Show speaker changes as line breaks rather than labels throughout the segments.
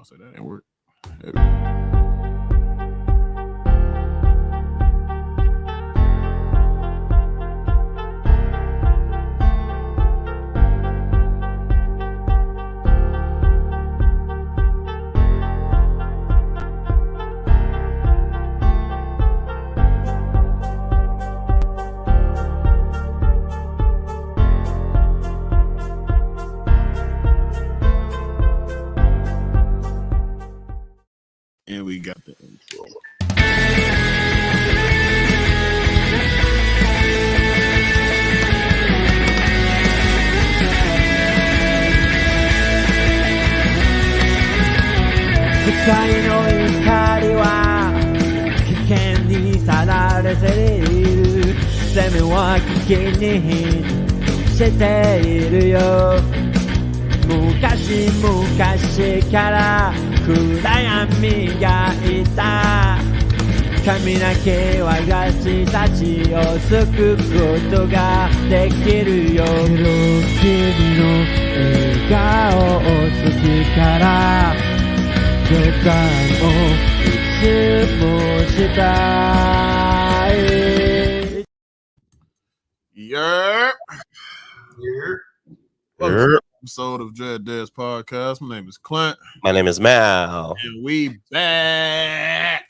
to say that didn't work. And we got the intro.
Skyの光は危険にさられている。生命は危険にしているよ。昔々から暗闇がいた。髪の毛は私たちを救うことができるよ。君の笑顔を好きから冗談をいつもしたい。
Yeah. Welcome to the episode of Dread Dads Podcast. My name is Clint.
My name is Mal.
And we back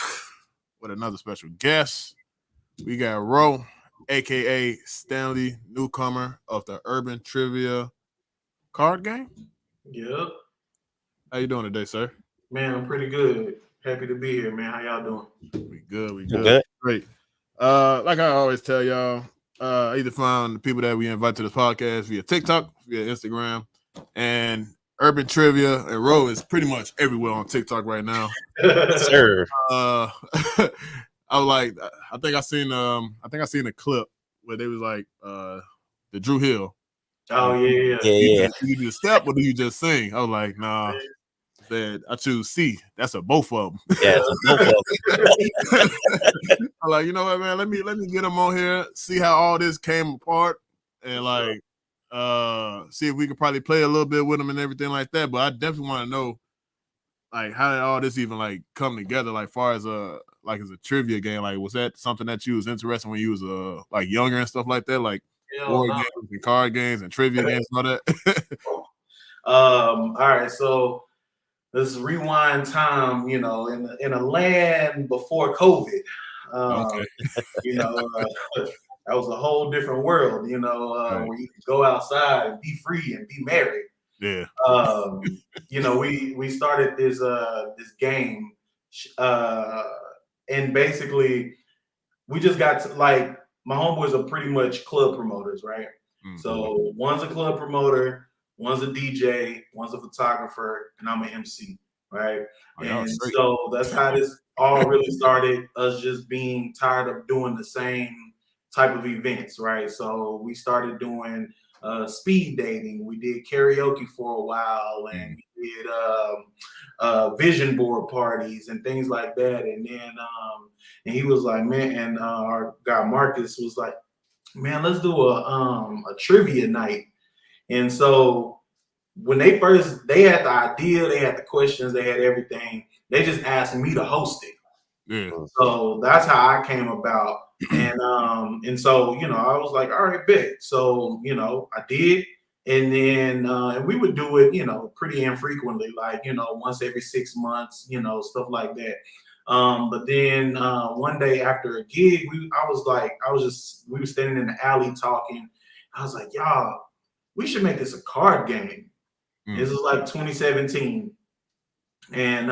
with another special guest. We got Ro, aka Stanley, newcomer of the Urban Trivia card game.
Yep.
How you doing today, sir?
Man, I'm pretty good. Happy to be here, man. How y'all doing?
We good.
You good?
Great. Like I always tell y'all, either find the people that we invite to this podcast via TikTok, via Instagram, and Urban Trivia and Ro is pretty much everywhere on TikTok right now.
Sir.
I was like, I think I seen a clip where they was like, the Drew Hill.
Oh yeah.
Do you just step or do you just sing? I was like, nah. Said I choose C. That's a both of them.
Yeah, both of them.
I'm like, you know what, man? Let me get them on here, see how all this came apart, and like, see if we could probably play a little bit with them and everything like that. But I definitely want to know, like, how did all this even like come together? Like, far as as a trivia game, like, was that something that you was interested in when you was like younger and stuff like that, like board games and card games and trivia games and all that?
All right, so let's rewind time. You know, in a land before COVID.
Okay.
You know, that was a whole different world. You know, where you could go outside and be free and be merry.
Yeah.
You know, we started this game, and basically we just got to, like, my homeboys are pretty much club promoters, right? Mm-hmm. So one's a club promoter, one's a DJ, one's a photographer, and I'm an MC, right? And so that's how this all really started, us just being tired of doing the same type of events, right? So we started doing speed dating. We did karaoke for a while, and we did vision board parties and things like that. And then and he was like, man, and our guy Marcus was like, man, let's do a trivia night. And so when they had the idea, they had the questions, they had everything. They just asked me to host it.
Yeah.
So that's how I came about. And so, you know, I was like, all right, bet. So, you know, I did. And then and we would do it, you know, pretty infrequently, like, you know, once every 6 months, you know, stuff like that. But then one day after a gig, we were standing in the alley talking. I was like, y'all, we should make this a card game. This was like 2017. And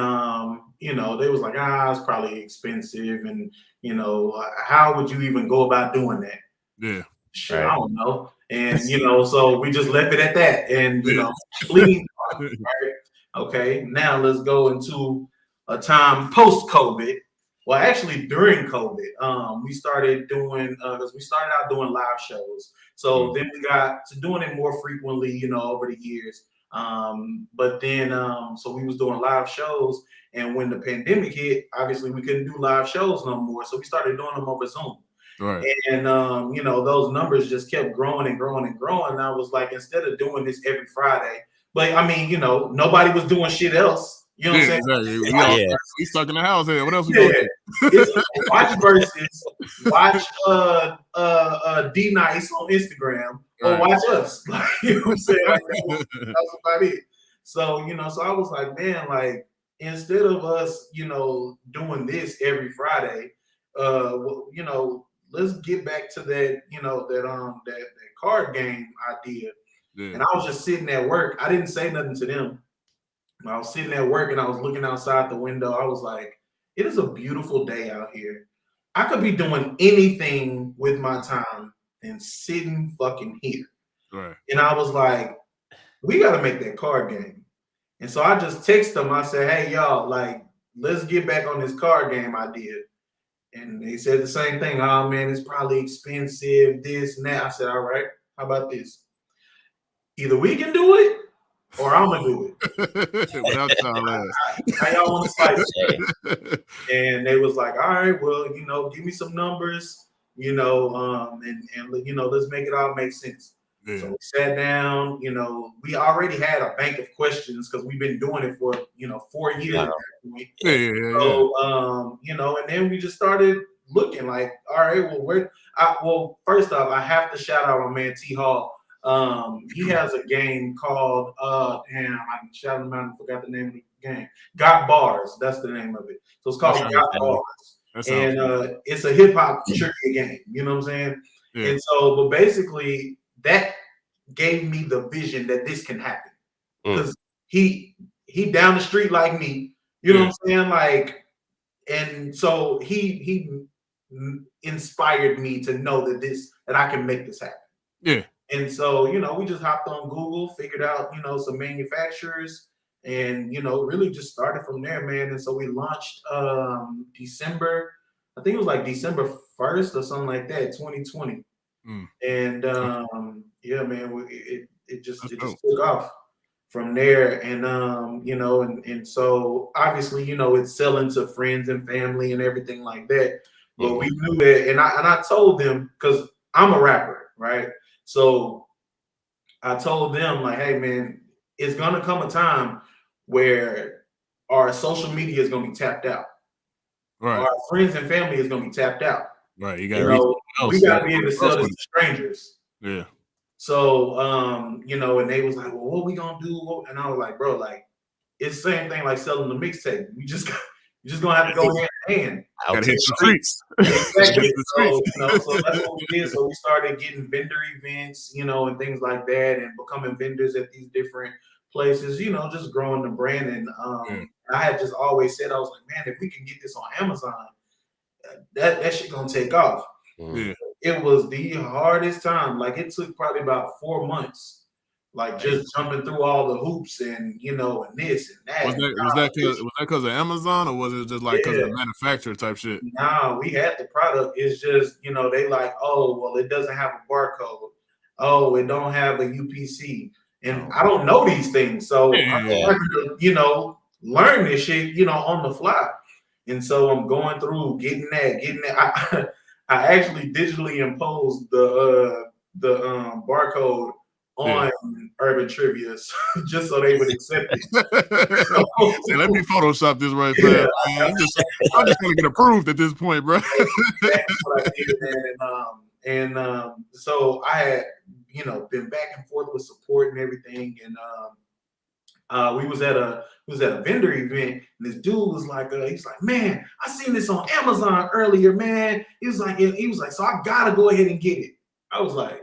you know, they was like, it's probably expensive, and you know, how would you even go about doing that?
Yeah,
sure, I don't know. And you know, so we just left it at that. And you know, fleeting, right? Okay, now let's go into a time post-COVID. Well, actually, during COVID, we started doing because we started out doing live shows. So then we got to doing it more frequently, you know, over the years. But then so we was doing live shows, and when the pandemic hit, obviously we couldn't do live shows no more, so we started doing them over Zoom.
Right.
And you know, those numbers just kept growing and growing and growing. And I was like, instead of doing this every Friday, but I mean, you know, nobody was doing shit else, You know what I'm saying?
Exactly.
Yeah.
We stuck in the house here. What else we
Yeah.
gonna do?
It's watch versus, watch D Nice on Instagram, or
Right.
watch us. Like, you know what I'm saying? Like, that's about it. So, so I was like, man, like, instead of us, doing this every Friday, let's get back to that, that card game idea.
Yeah.
And I was just sitting at work. I didn't say nothing to them. I was sitting at work and I was looking outside the window. I was like, it is a beautiful day out here. I could be doing anything with my time than sitting fucking here.
Right.
And I was like, we got to make that card game. And so I just text them. I said, hey, y'all, like, let's get back on this card game idea. And they said the same thing. Oh, man, it's probably expensive, this and that. I said, all right, how about this? Either we can do it or I'm going to do it.
Without y'all ass.
How y'all want to slice it? And they was like, all right, well, give me some numbers, and let's make it all make sense.
Yeah.
So we sat down, we already had a bank of questions because we've been doing it for, 4 years at that point.
Yeah.
So, and then we just started looking like, all right, well, first off, I have to shout out my man T Hall. He has a game called I shout him out and forgot the name of the game. Got Bars, that's the name of it. So it's called Got Bars. And it's a hip hop trivia game, you know what I'm saying? Yeah. And so, but basically that gave me the vision that this can happen. Because he down the street like me, you know what I'm saying? Like, and so he inspired me to know that I can make this happen.
Yeah.
And so, we just hopped on Google, figured out, some manufacturers, and, really just started from there, man. And so we launched December, I think it was like December 1st or something like that, 2020. And yeah, man, it just took off from there. And, and so obviously, it's selling to friends and family and everything like that. But we knew that, and I told them, because I'm a rapper, right? So I told them, like, hey, man, it's going to come a time where our social media is going to be tapped out.
Right.
Our friends and family is going to be tapped out.
Right.
We got to be able to sell this to strangers.
Yeah.
So, and they was like, well, what we going to do? And I was like, bro, like, it's the same thing like selling the mixtape. You're just going to have to go hand in hand.
Gotta hit the streets.
Exactly. So that's what we did. So we started getting vendor events, and things like that, and becoming vendors at these different places, just growing the brand. And I had just always said, I was like, man, if we can get this on Amazon, that shit gonna take off.
Yeah.
It was the hardest time. Like, it took probably about 4 months. Like, just jumping through all the hoops and, and this and that.
Was that because of Amazon, or was it just like because of the manufacturer type shit?
Nah, we had the product. It's just, they like, oh, well, it doesn't have a barcode. Oh, it don't have a UPC. And I don't know these things. So I'm trying to, learn this shit, on the fly. And so I'm going through getting that. I actually digitally imposed the barcode on Urban Trivia just so they would accept it.
Say, let me Photoshop this right there. Yeah. I'm just gonna get approved at this point, bro.
That's what I did, man. And so I had, been back and forth with support and everything. And we was at a vendor event, and this dude was like, he's like, man, I seen this on Amazon earlier, man. He was like, so I gotta go ahead and get it. I was like,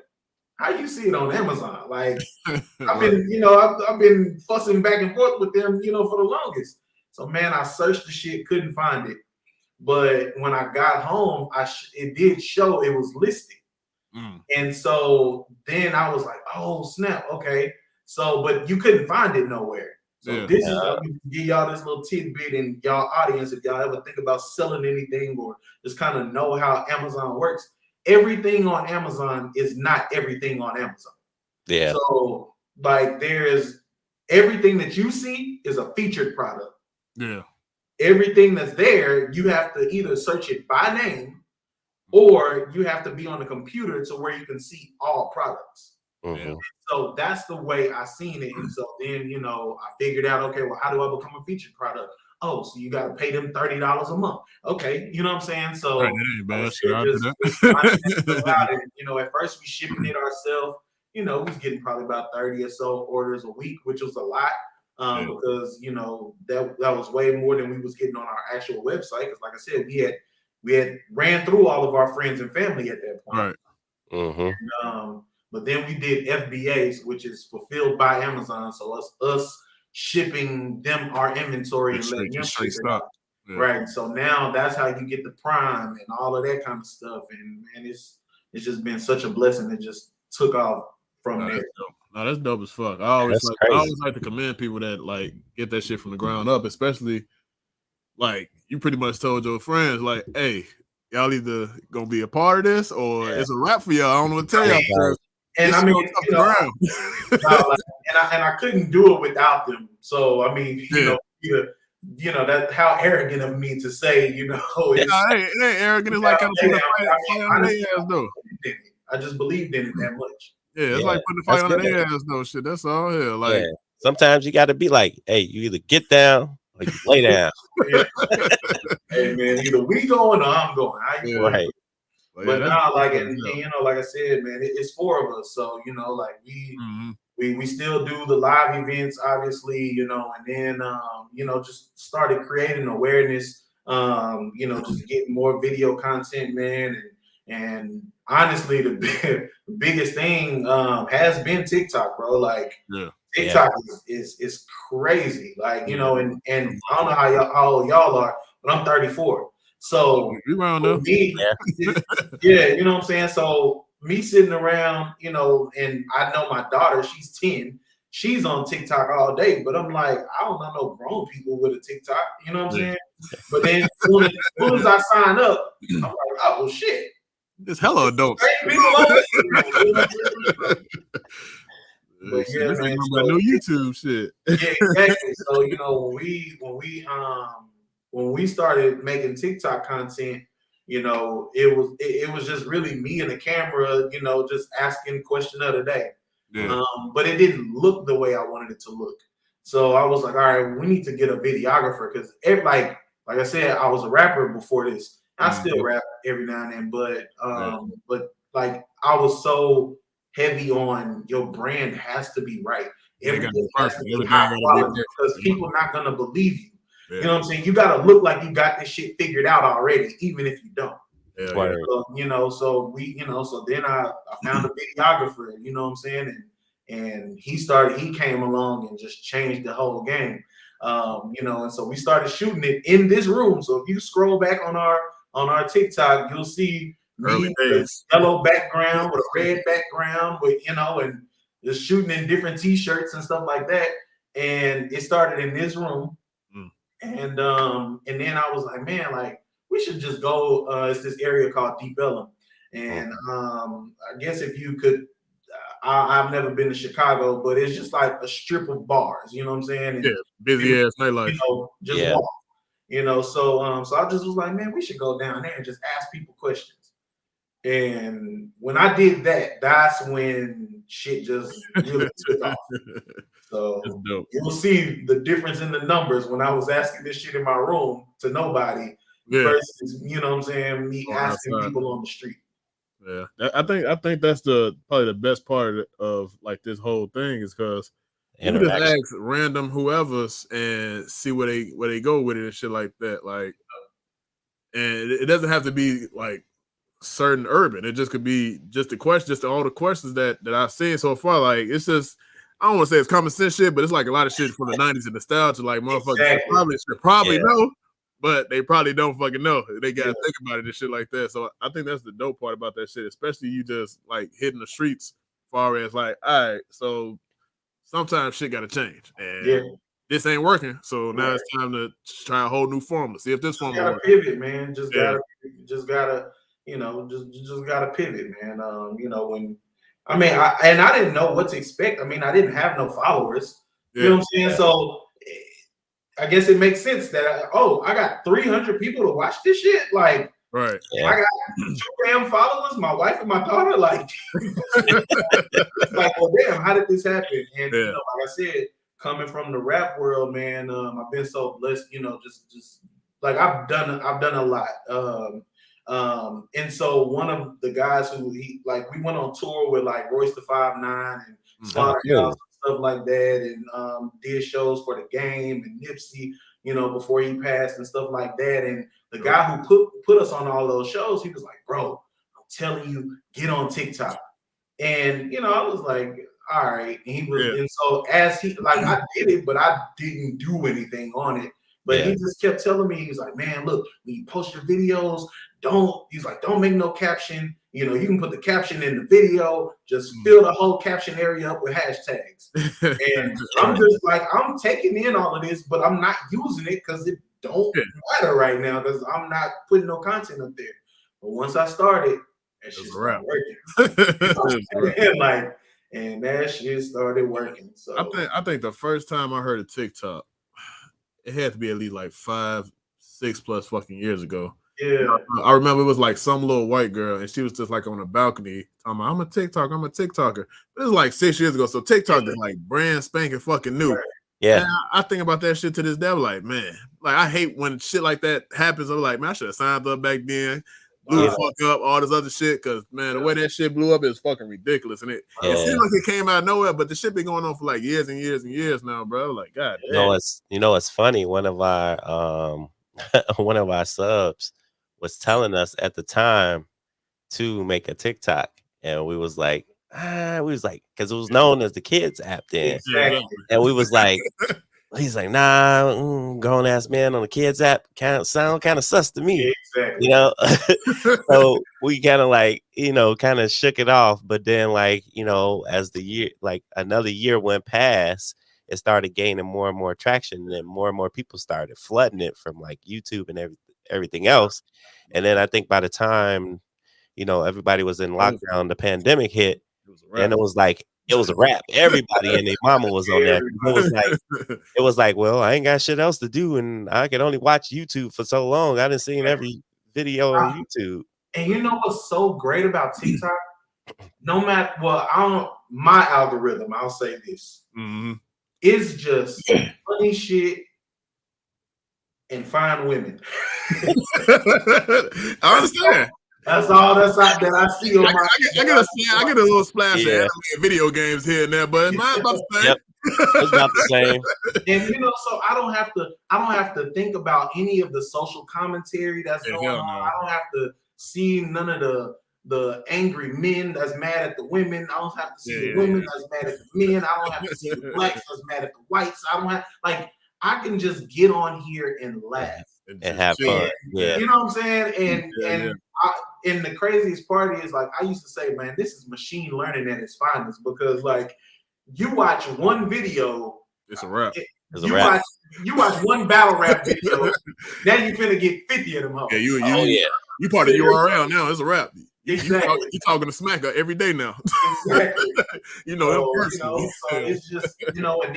how you see it on Amazon? Like, I've been, I've been fussing back and forth with them, for the longest. So, man, I searched the shit, couldn't find it. But when I got home, it did show it was listed. And so then I was like, oh, snap, okay. So, but you couldn't find it nowhere. So this is how we give y'all this little tidbit in y'all audience. If y'all ever think about selling anything or just kind of know how Amazon works, everything on Amazon is not everything on Amazon.
Yeah.
So, like, there's everything that you see is a featured product.
Yeah.
Everything that's there, you have to either search it by name or you have to be on the computer to where you can see all products.
Mhm.
So that's the way I seen it. And so then, you know, I figured out, okay, well, how do I become a featured product? Oh, so you got to pay them $30 a month. Okay, you know what I'm saying? So
Right, that ain't
like I
bad.
said,
Shout out to
just finding that stuff
that.
out. And, you know, at first we shipping it ourselves. You know, we was getting probably about 30 or so orders a week, which was a lot.
Yeah.
Because you know that was way more than we was getting on our actual website. Because like I said, we had ran through all of our friends and family at that point.
Right.
Mhm.
But then we did FBAs, which is fulfilled by Amazon. So us shipping them our inventory and letting them ship it out.
Yeah.
Right. So now that's how you get the Prime and all of that kind of stuff. And it's just been such a blessing. It just took off from there.
No, that's dope as fuck. I always like to commend people that like get that shit from the ground up, especially like you pretty much told your friends, like, hey, y'all either gonna be a part of this or it's a wrap for y'all. I don't know what to tell y'all.
And I mean, you know, and I couldn't do it without them. So I mean, you know, that how arrogant of me to say, you know,
it ain't arrogant. It's like kind of
I just believed in it that much.
Yeah, it's like putting the fight on their ass, though. Shit, that's all here. Like
sometimes you got to be like, hey, you either get down or you lay down.
Hey man, either we going or I'm going.
Right.
But now, like, and you know, like I said, man, it's 4 of us. So you know, like we still do the live events, obviously, you know, and then you know, just started creating awareness. You know, just getting more video content, man, and honestly, the biggest thing has been TikTok, bro. Like, TikTok is crazy. Like, you know, and I don't know how old y'all are, but I'm 34. So me, you know what I'm saying? So me sitting around, you know, and I know my daughter, she's 10. She's on TikTok all day, but I'm like, I don't know no grown people with a TikTok, you know what I'm saying? But then as soon as I sign up, I'm like, oh, well, shit.
It's hella adults.
But yeah,
this
man,
ain't no YouTube shit.
Yeah, exactly. So you know, when we started making TikTok content, you know, it was just really me and the camera, you know, just asking question of the day.
Yeah.
But it didn't look the way I wanted it to look. So I was like, all right, we need to get a videographer because like I said, I was a rapper before this. I still rap every now and then, but like I was so heavy on your brand has to be right. Everything has to be high quality because people are not gonna believe you. Yeah. You know what I'm saying? You gotta look like you got this shit figured out already, even if you don't. So, you know, so then I found a videographer, you know what I'm saying? And he came along and just changed the whole game. You know, and so we started shooting it in this room. So if you scroll back on our TikTok, you'll see me with a yellow background with a red background with, you know, and just shooting in different t-shirts and stuff like that. And it started in this room. And then I was like, man, like we should just go. It's this area called Deep Ellum. And I guess if you could, I've never been to Chicago, but it's just like a strip of bars, you know what I'm saying? And,
busy ass nightlife.
You know, just walk. You know, so I just was like, man, we should go down there and just ask people questions. And when I did that, that's when shit just really took off. So you'll see the difference in the numbers when I was asking this shit in my room to nobody versus, you know what I'm saying, me asking people on the street.
Yeah, I think that's probably the best part of like this whole thing is because you just ask random whoever's and see where they go with it and shit like that. Like, and it doesn't have to be like certain urban. It just could be just all the questions that I've seen so far. Like, it's just, I don't want to say it's common sense shit, but it's like a lot of shit from the 90s and nostalgia. Like, motherfuckers probably know, but they probably don't fucking know. They gotta think about it and shit like that. So I think that's the dope part about that shit, especially you just like hitting the streets far as like, all right, so sometimes shit gotta change. And this ain't working. So now it's time to try a whole new formula. See if this formula works.
Pivot, man. Just gotta you know, just gotta pivot, man. You know, when I didn't know what to expect. I mean, I didn't have no followers. You know what I'm saying? So I guess it makes sense that I got 300 people to watch this shit. Like,
Right.
Yeah.
I got 2 damn followers, my wife and my daughter. Like, like, well, damn, how did this happen? And you know, like I said, coming from the rap world, man, I've been so blessed. You know, just like I've done a lot. And so one of the guys who we went on tour with like Royce the 5'9" and Slaughterhouse and stuff like that, and did shows for the Game and Nipsey, you know, before he passed and stuff like that. And the guy who put us on all those shows, he was like, bro, I'm telling you, get on TikTok. And you know, I was like, all right. And he was, and so as he I did it, but I didn't do anything on it. But he just kept telling me, he was like, man, look, when you post your videos, don't make no caption. You know, you can put the caption in the video, just fill the whole caption area up with hashtags. And I'm just like, I'm taking in all of this, but I'm not using it because it don't matter right now because I'm not putting no content up there. But once I started, that shit started working. And that shit started working. So
I think the first time I heard of TikTok, it had to be at least like 5, 6 plus fucking years ago.
Yeah.
I remember it was like some little white girl, and she was just like on a balcony talking about, I'm a TikToker. But it was like 6 years ago, so TikTok is like brand spanking fucking new.
Right.
Yeah.
And I think about that shit to this day. I'm like, man, like I hate when shit like that happens. I'm like, man, I should have signed up back then. Blew the fuck up, all this other shit, because man, the way that shit blew up is fucking ridiculous. And it seems like it came out of nowhere, but the shit been going on for like years and years and years now, bro. Like, God damn.
It's funny. One of our subs was telling us at the time to make a TikTok, and we was like, because it was known as the kids app then, and we was like, he's like, nah, grown ass man on the kids app sound kind of sus to me,
exactly.
You know. So we kind of like, you know, kind of shook it off, but then like, you know, as the year, like another year went past, it started gaining more and more traction, and then more and more people started flooding it from like YouTube and everything else. And then I think by the time, you know, everybody was in lockdown, the pandemic hit, and it was a wrap. Everybody and their mama was on that. It was like, well, I ain't got shit else to do, and I could only watch YouTube for so long. I done seen every video on YouTube.
And you know what's so great about TikTok? No matter my algorithm, I'll say this. It's just funny shit and fine women.
I understand.
That's all that I see on my.
I get a little splash of anime and video games here and there, but it's not about the same.
It's not the same.
And you know, so I don't have to think about any of the social commentary that's going on. I don't have to see none of the angry men that's mad at the women. I don't have to see the women that's mad at the men. I don't have to see the blacks that's mad at the whites. I don't have I can just get on here and laugh
and have fun. Yeah.
You know what I'm saying? And the craziest part is, like, I used to say, man, this is machine learning at its finest, because like you watch one video,
it's a wrap.
You watch one battle rap video, now you finna get 50 of them home.
Yeah, you part of URL now. It's a wrap.
Exactly.
You talking to Smacker every day now.
Exactly.
You know,
so it's just, you know, and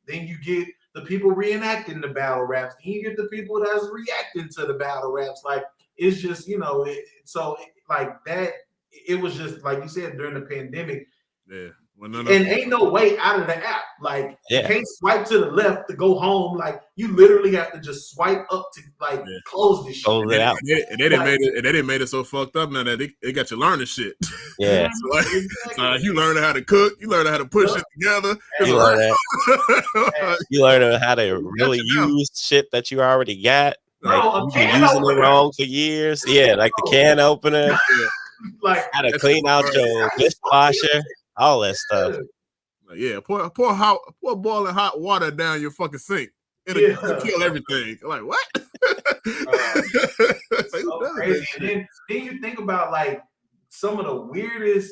then you get the people reenacting the battle raps. Then you get the people that's reacting to the battle raps. Like, it's just, you know, like that. It was just like you said during the pandemic.
Yeah.
And ain't no way out of the app. Like, you can't swipe to the left to go home. Like, you literally have to just swipe up to close this shit.
Close it out.
And they didn't made it so fucked up now that they got you learning shit.
Yeah.
So you learn how to cook, you learn how to put shit together.
You learn how to really use shit that you already got. You've been using it wrong for years. Yeah, like the can opener.
Like,
how to clean out your dishwasher. All that stuff.
Yeah, pour boiling hot water down your fucking sink. It'll kill everything. Like, what?
So crazy. And then you think about, like, some of the weirdest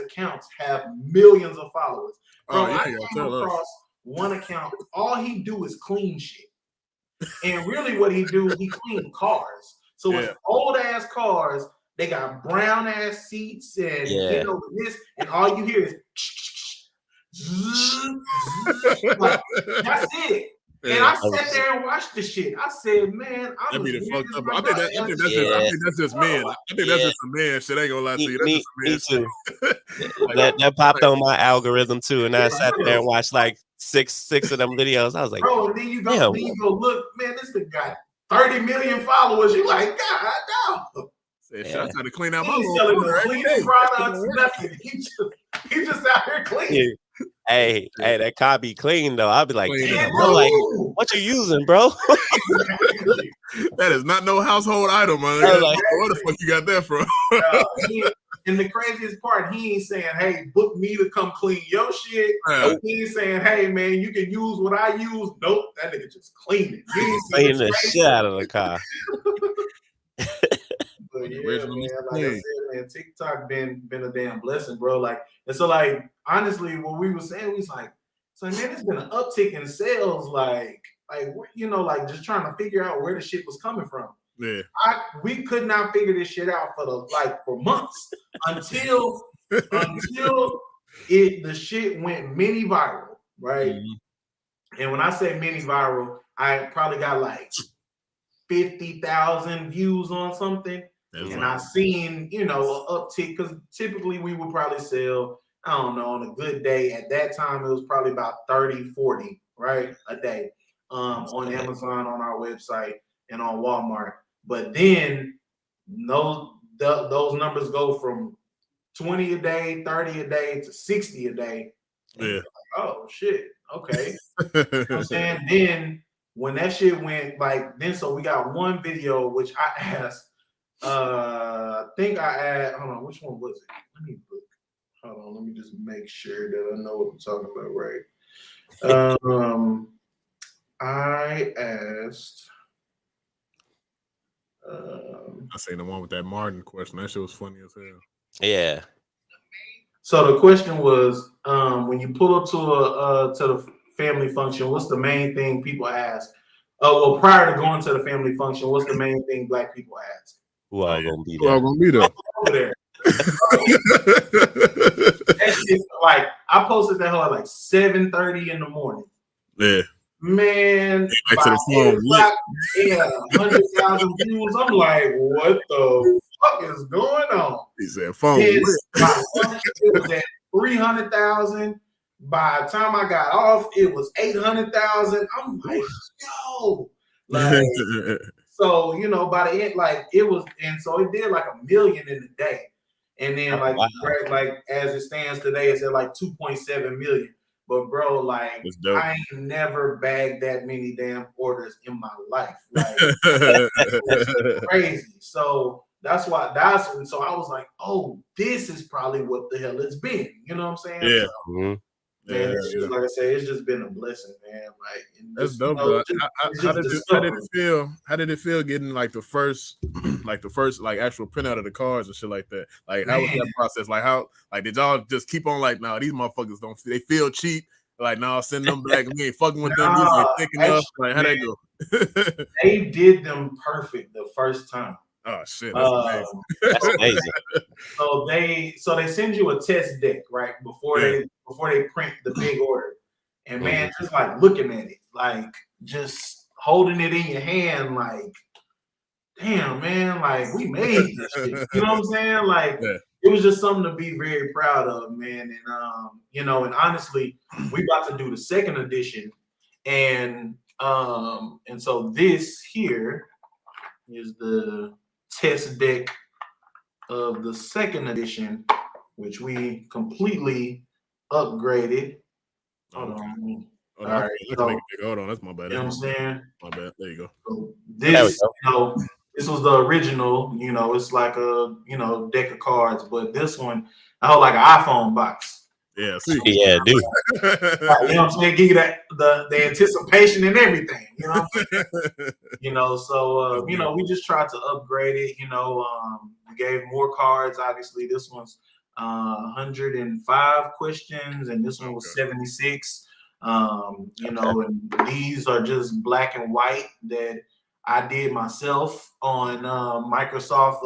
accounts have millions of followers. Bro, I came across one account. All he do is clean shit, and really, what he clean cars. So it's old ass cars. They got brown ass seats and you know this, and all you hear is like, that's it. And I sat there and watched the shit. I said, man, I
That'd be the fucked up. I think that's just
Yeah.
men. I think that's just a man shit. I ain't gonna lie to you. That's just a man
Me too. that popped on my algorithm too, and I sat there and watched like six of them videos. I was like,
bro, and then you go look, man, this thing got 30 million followers. You like, God, no.
I try to clean out my
selling the cleaning products, nothing. He just out here cleaning.
Hey, that car be clean though. I'll be like, damn, bro, like, what you using, bro?
That is not no household item, man. Like, where the fuck you got that from?
And the craziest part, he ain't saying, hey, book me to come clean your shit. He ain't saying, hey, man, you can use what I use. Nope, that nigga just cleaning.
Clean the shit out of the car.
But yeah, man, like I said, man, TikTok been a damn blessing, bro. Like, and so, like, honestly, what we were saying, we was like, man, it's been an uptick in sales, like, you know, like just trying to figure out where the shit was coming from.
Yeah,
we could not figure this shit out for months until the shit went mini viral, right? Mm-hmm. And when I say mini viral, I probably got like 50,000 views on something. And I seen, you know, an uptick because typically we would probably sell, I don't know, on a good day. At that time, it was probably about 30, 40, right, a day on Amazon, on our website, and on Walmart. But then those numbers go from 20 a day, 30 a day to 60 a day. Yeah. Like, oh, shit. Okay. You know what I'm saying? Then when that shit went, like, then so we got one video, which I asked, I think I asked, hold on, which one was it? Let me look. Hold on, let me just make sure that I know what I'm talking about, right? I asked.
I seen the one with that Martin question. That shit was funny as hell.
Yeah.
So the question was, when you pull up to the family function, what's the main thing people ask? Well, prior to going to the family function, what's the main thing Black people ask?
Who all gonna be
there? Who all gonna be there?
Over there. That shit, like, I posted that whole at like 7:30 in the morning.
Yeah.
Man, by 8 o'clock, 100,000 views. I'm like, what the fuck is going on?
He said, phone.
It was at 300,000. By the time I got off, it was 800,000. I'm like, yo, like, so, you know, by the end, like, it was, and so it did like 1 million in a day. And then, like, like as it stands today, it's at like 2.7 million. But bro, like, I ain't never bagged that many damn orders in my life. Like, that's crazy. So that's why. So I was like, oh, this is probably what the hell it's been. You know what I'm saying?
Yeah.
So, man, it's just, like I say, it's just been a blessing, man. Like,
that's dope, bro. How did it feel? How did it feel getting like the first like actual printout of the cards and shit like that? Like, how was that process? Like, how, like, did y'all just keep on like, nah, these motherfuckers they feel cheap? Like, nah, send them back. We ain't fucking with them. These ain't thick enough. Like, how they go?
They did them perfect the first time.
Oh shit, that's amazing.
That's amazing.
So they send you a test deck, right, before they print the big order. And man, just like looking at it, like just holding it in your hand, like, damn, man, like, we made this shit. You know what I'm saying? Like, it was just something to be very proud of, man. And you know, and honestly, we about to do the second edition. And so this here is the test deck of the second edition, which we completely upgraded. Hold on.
All right. Hold on, that's my bad.
You know what I'm saying?
My bad. There you go.
So this, you know, this was the original. You know, it's like a, you know, deck of cards, but this one, I hold like an iPhone box.
Yeah, see.
Yeah, dude.
Right, you know what I'm saying? Give you that the anticipation and everything. You know, you know. So you know, we just tried to upgrade it. You know, we gave more cards. Obviously, this one's 105 questions, and this one was 76. You know, and these are just black and white that I did myself on Microsoft.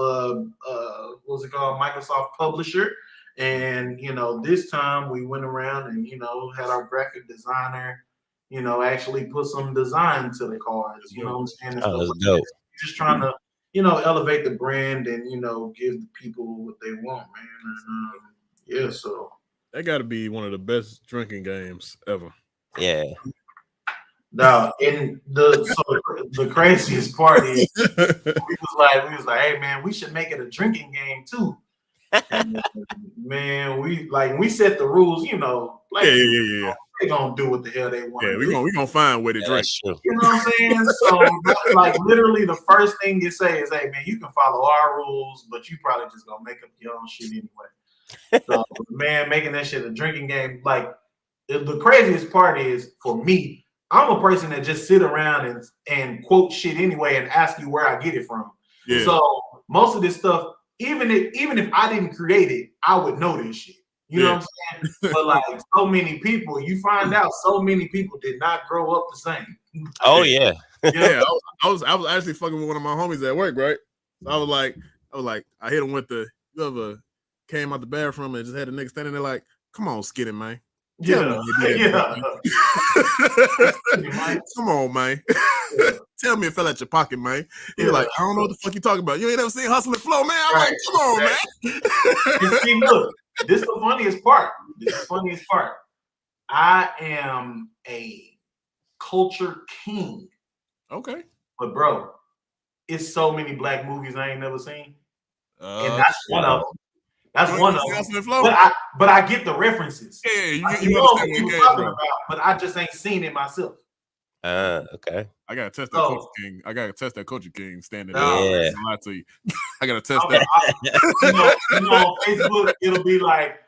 What's it called? Microsoft Publisher. And, you know, this time we went around and, you know, had our graphic designer you know, actually put some design to the cards. You know what I'm saying? And
Oh,
stuff
that's
like
dope.
that. Just trying to, you know, elevate the brand and, you know, give the people what they want, man. And, yeah, so
That got to be one of the best drinking games ever.
Yeah.
now, and the craziest part is we was like, hey man, we should make it a drinking game too. And, man, we set the rules, you know, like
Yeah.
they gonna do what the hell they want.
Yeah, we gonna find where to drink.
That's true.
You know what I'm saying? So like literally the first thing you say is, hey man, you can follow our rules, but you probably just gonna make up your own shit anyway. So man, making that shit a drinking game, like the craziest part is for me, I'm a person that just sit around and quote shit anyway and ask you where I get it from.
Yeah.
So most of this stuff, even if I didn't create it, I would know this shit. You know what I'm saying? But like so many people, you find out so many people did not grow up the same.
Oh yeah.
Yeah, I was actually fucking with one of my homies at work, right? So I was like, I hit him with the, you ever came out the bathroom and just had a nigga standing there like, come on, Skinny, man. Tell me you did that, come on, man. Tell me it fell out your pocket, man. He's like, I don't know what the fuck you talking about. You ain't ever seen Hustle and Flow, man? I'm like, come on, man.
And see, look, this is the funniest part. I am a culture king.
Okay.
But bro, it's so many black movies I ain't never seen. And that's one of them. That's one of them. But I get the references.
Yeah,
you know what you're talking about, but I just ain't seen it myself.
Okay.
I gotta test that Culture King. I gotta test that Culture King standing there.
Yeah.
I lie to you. I gotta test that.
You know, on Facebook, it'll be like,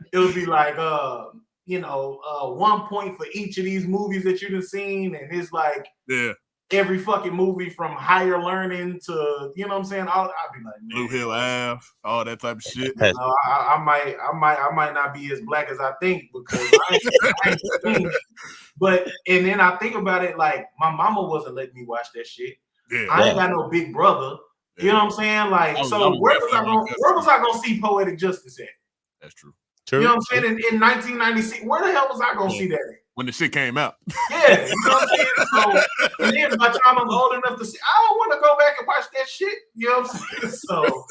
1 point for each of these movies that you've seen, and it's like,
yeah,
every fucking movie from Higher Learning to, you know what I'm saying? I'll be like,
Blue Hill Ave, all that type of shit.
You know, I might not be as black as I think because I ain't seen it. But and then I think about it like my mama wasn't letting me watch that shit.
Yeah.
I ain't got no big brother. You know what I'm saying? Like, where was I gonna see Poetic Justice at?
That's true.
You know what I'm saying? In 1996, where the hell was I gonna see that at?
When the shit came out.
Yeah, you know what I'm saying? So, and then by the time I'm old enough to see, I don't want to go back and watch that shit. You know what I'm saying? So,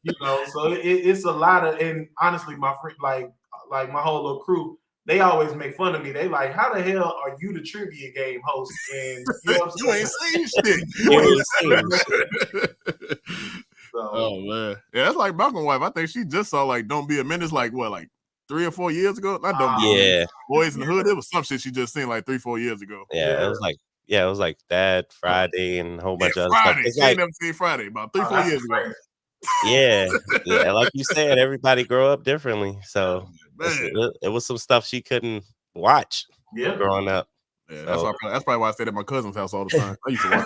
you know, so it's a lot of, and honestly, my friend, like my whole little crew, they always make fun of me. They like, how the hell are you the trivia game host? And you know what I'm saying?
You ain't seen shit. So, oh man, yeah, that's like Malcolm's wife. I think she just saw like "Don't Be a Menace" like what, like 3 or 4 years ago. Not "Don't Be Boys in the Hood." It was some shit she just seen like 3-4 years ago.
Yeah, it was like that Friday and a whole bunch of other
Friday.
stuff. It's
like, never seen Friday about 3-4 years ago.
Yeah, like you said, everybody grow up differently. So it was some stuff she couldn't watch. Growing up.
Yeah, that's probably why I stayed at my cousin's house all the time. I used to watch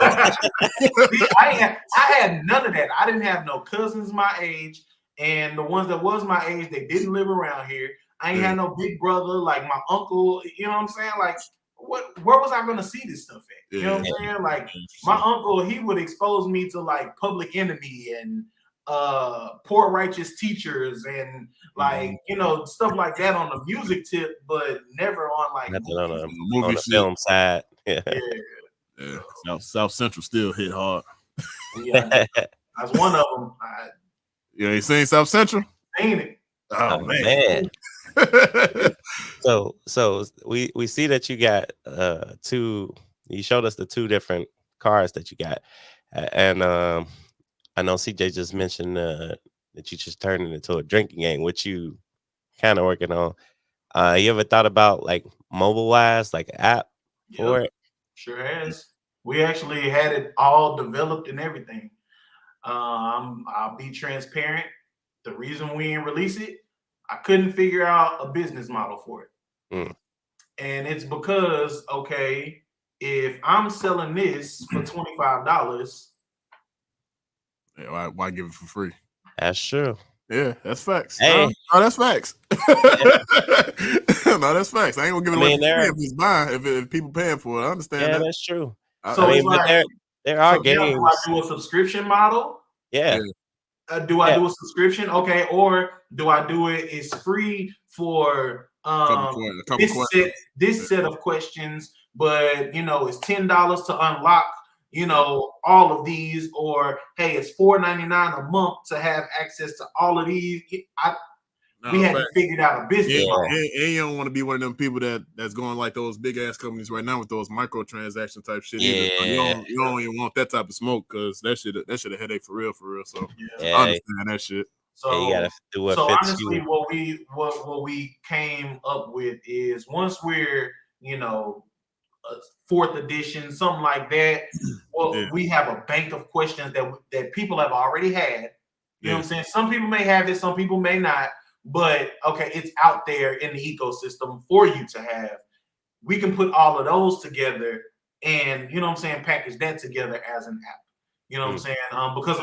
I had none of that. I didn't have no cousins my age, and the ones that was my age, they didn't live around here. I ain't had no big brother like my uncle. You know what I'm saying? Like, where was I gonna see this stuff at? You know what I'm saying? Like, my uncle, he would expose me to like Public Enemy and Poor Righteous Teachers and like you know stuff like that on the music tip, but never on like
on the film side. Yeah.
South Central still hit hard.
Yeah, that's one of them.
You ain't seen South Central?
Ain't it?
Oh man.
So we see that you got two. You showed us the 2 different cars that you got, and I know CJ just mentioned that you just turned it into a drinking game, which you kind of working on. You ever thought about like mobile wise, like an app for it?
Sure has. We actually had it all developed and everything. I'll be transparent. The reason we didn't release it, I couldn't figure out a business model for it. And it's because, okay, if I'm selling this for $25,
yeah, why give it for free?
That's true.
Yeah, that's facts.
Hey.
No, that's facts. No, that's facts. I ain't gonna give it away for free if it's buying, if people paying for it. I understand that.
Yeah, that's true.
So I mean,
but there are games.
Do I do a subscription model?
Yeah.
Do I do a subscription? Okay, or do I do it? It's free for this set of questions but you know, it's $10 to unlock, you know, all of these, or hey, it's $4.99 a month to have access to all of these. We hadn't figured out a business model.
And you don't want to be one of them people that's going like those big ass companies right now with those microtransaction type shit.
Yeah.
You don't even want that type of smoke because that shit a headache for real. So
Yeah.
I understand that shit.
So
you gotta do what
so
fits
honestly,
you.
what we came up with is once we're, you know, 4th edition, something like that. Well, we have a bank of questions that people have already had. You know what I'm saying? Some people may have it, some people may not. But okay, it's out there in the ecosystem for you to have. We can put all of those together and, you know what I'm saying, package that together as an app. You know what I'm saying? Because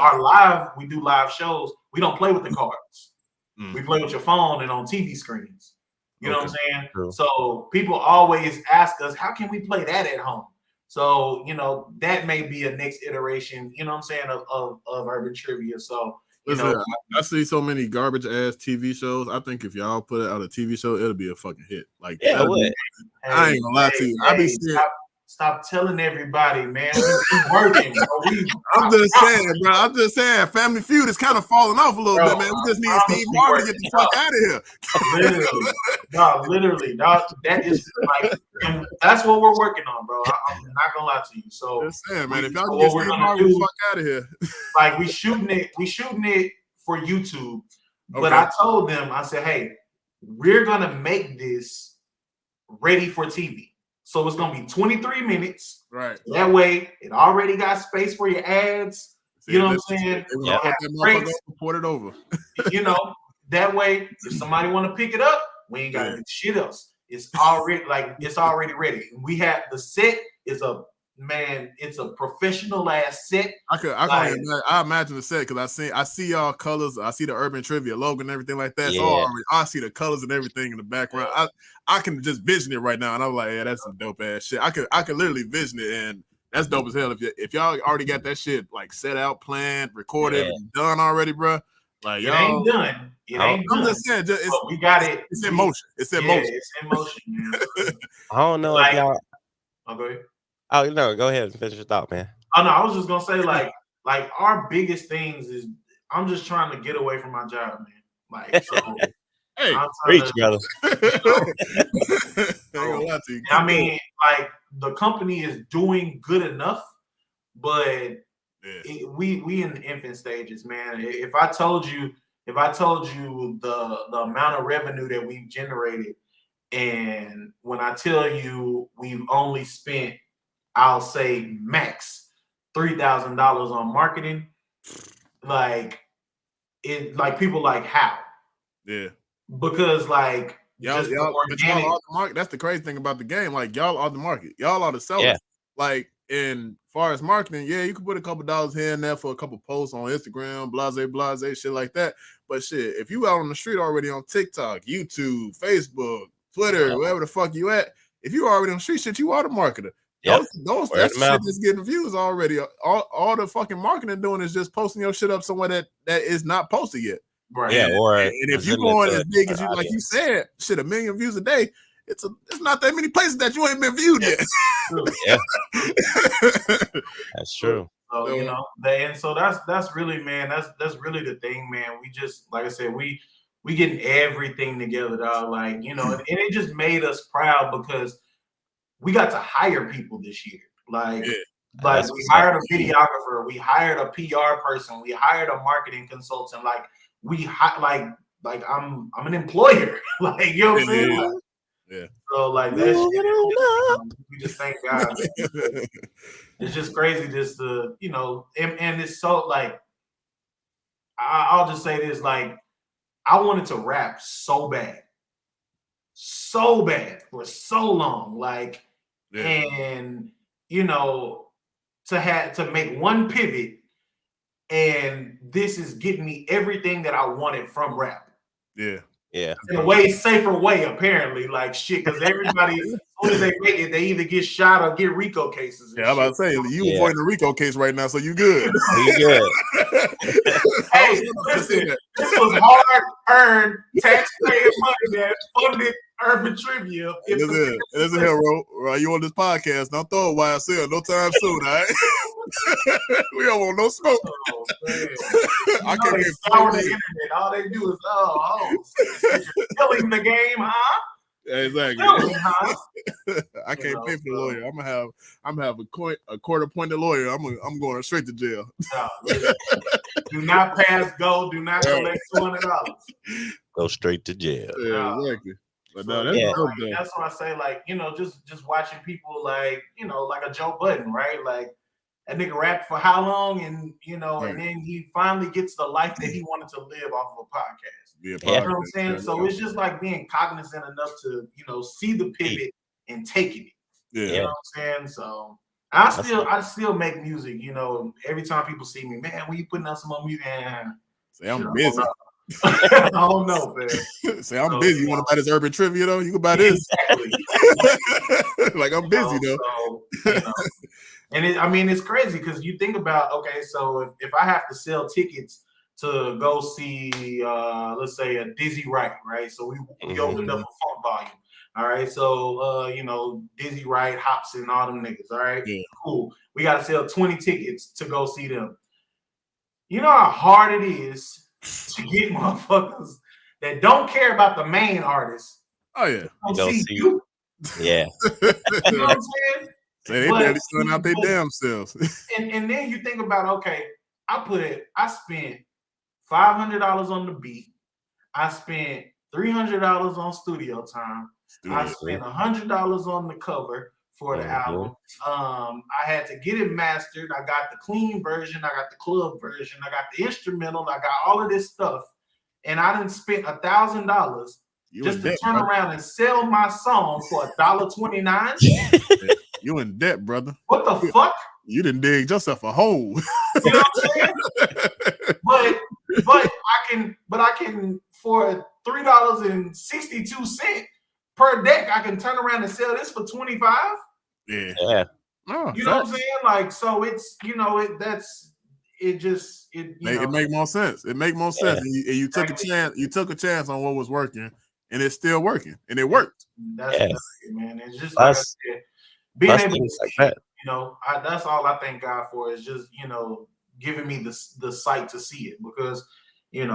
we do live shows. We don't play with the cards. We play with your phone and on TV screens. You know what I'm saying?
True.
So people always ask us, how can we play that at home? So, you know, that may be a next iteration, you know what I'm saying, of Urban Trivia. So,
listen, I see so many garbage ass TV shows. I think if y'all put out a TV show, it'll be a fucking hit. Like,
yeah, it would.
I ain't gonna lie to you. I be seeing.
Stop telling everybody, man. We're working.
I'm just saying. Family Feud is kind of falling off a little bit, man. We just need Steve Martin to get the fuck out of
here. Literally, that is like, that's what we're working on, bro. I'm not gonna lie to you. So,
just saying, man, if y'all can get Steve Martin the fuck out of here,
like we shooting it for YouTube. But I told them, I said, hey, we're gonna make this ready for TV. So it's gonna be 23 minutes.
Right.
That way, it already got space for your ads. You know what I'm saying?
Port it over.
You know, that way, if somebody want to pick it up, we ain't got to do shit else. It's already ready. We have the set is it's a professional ass set.
I imagine the set because I see y'all colors. I see the Urban Trivia logo and everything like that.
Yeah.
So I see the colors and everything in the background. I can just vision it right now, and I'm like, yeah, that's some dope ass shit. I could literally vision it, and that's dope as hell. If y'all already got that shit like set out, planned, recorded, done already, bro. Like
it ain't done. I'm
just saying,
we got it.
It's in motion. It's in motion.
It's in motion, man.
I don't know if y'all.
Oh, go ahead.
Oh no, go ahead and finish your thought, man.
Oh no, I was just gonna say like our biggest things is I'm just trying to get away from my job, man. Like, so
hey,
preach, brother.
I mean, like the company is doing good enough, but we in the infant stages, man. If I told you the amount of revenue that we've generated, and when I tell you we've only spent, I'll say max $3,000 on marketing, like people like how?
Yeah.
Because like
y'all are the market. That's the crazy thing about the game. Like y'all are the market. Y'all are the sellers. Yeah. Like in far as marketing, you can put a couple dollars here and there for a couple posts on Instagram, blase, shit like that. But shit, if you out on the street already on TikTok, YouTube, Facebook, Twitter, wherever the fuck you at, if you already on the street shit, you are the marketer.
Yep.
That shit is getting views already. All the fucking marketing doing is just posting your shit up somewhere that is not posted yet.
Right.
Yeah.
And if you're going as big as you, like you said, shit, 1 million views a day, it's not that many places that you ain't been viewed yet.
Yeah. That's true.
So you know, so that's really, man, that's really the thing, man. We just, like I said, we getting everything together, dog. Like, you know, and it just made us proud because we got to hire people this year. Like we hired a videographer, we hired a PR person, we hired a marketing consultant. Like I'm an employer. Like, you know what I'm saying? Like,
yeah.
So like that shit, we just thank God. It's just crazy, just to, you know, and it's so like I'll just say this, like I wanted to rap so bad for so long, like, and you know, to make one pivot, and this is getting me everything that I wanted from rap.
Yeah.
In a way safer way, apparently, like shit, because everybody, as soon as they make it, they either get shot or get RICO cases.
Yeah, I'm about to say, you avoiding the RICO case right now, so you good.
You good.
Hey, listen, this was hard-earned taxpayer money that funded Urban Trivia.
Listen here, bro. You on this podcast? Don't throw a YSL no time soon, all right? We don't want no smoke.
Oh, man.
I can't
they
pay
scour
for
the
the
internet. All they do is, killing the game, huh?
Exactly.
Killing, huh?
I can't pay for the lawyer. I'm gonna have a court-appointed lawyer. I'm going straight to jail.
No, listen. Do not pass go. Do not collect $200.
Go straight to jail.
Yeah, exactly. But no,
So,
that's
yeah.
dope, though.
that's why I say, like, just watching people like a Joe Budden, right? Like that nigga rapped for how long, and
Right.
and then he finally gets the life that he wanted to live off of a podcast.
Yeah,
You know what I'm saying? So it's just like being cognizant enough to, see the pivot and taking it.
yeah.
You know what I'm saying? So I still make music, every time people see me, man, when you putting out some more music,
Say I'm busy.
I don't know, man.
Say I'm busy. You want to buy this Urban Trivia though? You can buy this.
Exactly.
Like I'm busy though.
So, and it's crazy because you think about, okay, so if I have to sell tickets to go see, let's say a Dizzy Wright, right? So we opened up a Funk Volume. All right, so Dizzy Wright, Hopsin, all them niggas. All right,
Yeah.
Cool. We got to sell 20 tickets to go see them. You know how hard it is to get motherfuckers that don't care about the main artist.
Oh yeah.
Don't see you.
Yeah.
You know what I'm saying?
Say they barely selling out their damn selves.
And then you think about, okay, I spent $500 on the beat. I spent $300 on studio time. I spent $100 on the cover for the album. I had to get it mastered. I got the clean version. I got the club version. I got the instrumental. I got all of this stuff. And I done spent $1,000 just to turn around and sell my song for $1.29.
You in debt, brother.
What the fuck?
You done dig yourself a hole.
You know what I'm saying? But I can for $3.62 per deck, I can turn around and sell this for $25.
Yeah.
Yeah.
Oh,
You know what I'm saying? Like, so it's
it make more sense. It make more sense. And you took a chance. You took a chance on what was working, and it's still working, and it worked.
That's it, man. It's just like I said, being able to
like that.
That's all I thank God for is just giving me the sight to see it, because I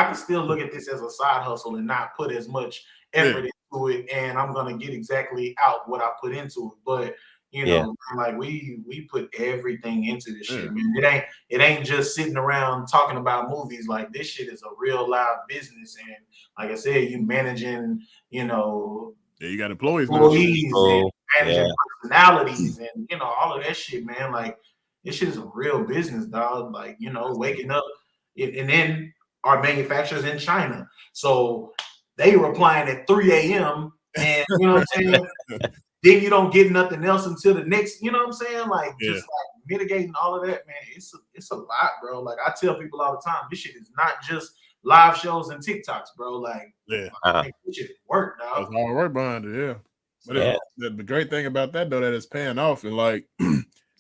can still look at this as a side hustle and not put as much effort into it, and I'm gonna get exactly out what I put into it. But like we put everything into this shit, man. It ain't just sitting around talking about movies. Like, this shit is a real live business, and like I said, you managing,
you got employees,
and managing personalities, and all of that shit, man. Like, this shit is a real business, dog. Like, waking up, and then our manufacturers in China, so they replying at 3 a.m. and you know what I'm saying. Then you don't get nothing else until the next, you know what I'm saying? Like, just like mitigating all of that, man. It's a lot, bro. Like, I tell people all the time, this shit is not just live shows and TikToks, bro. Like, this shit work, dog.
There's hard work behind it, yeah. But the great thing about that, though, that it's paying off, and like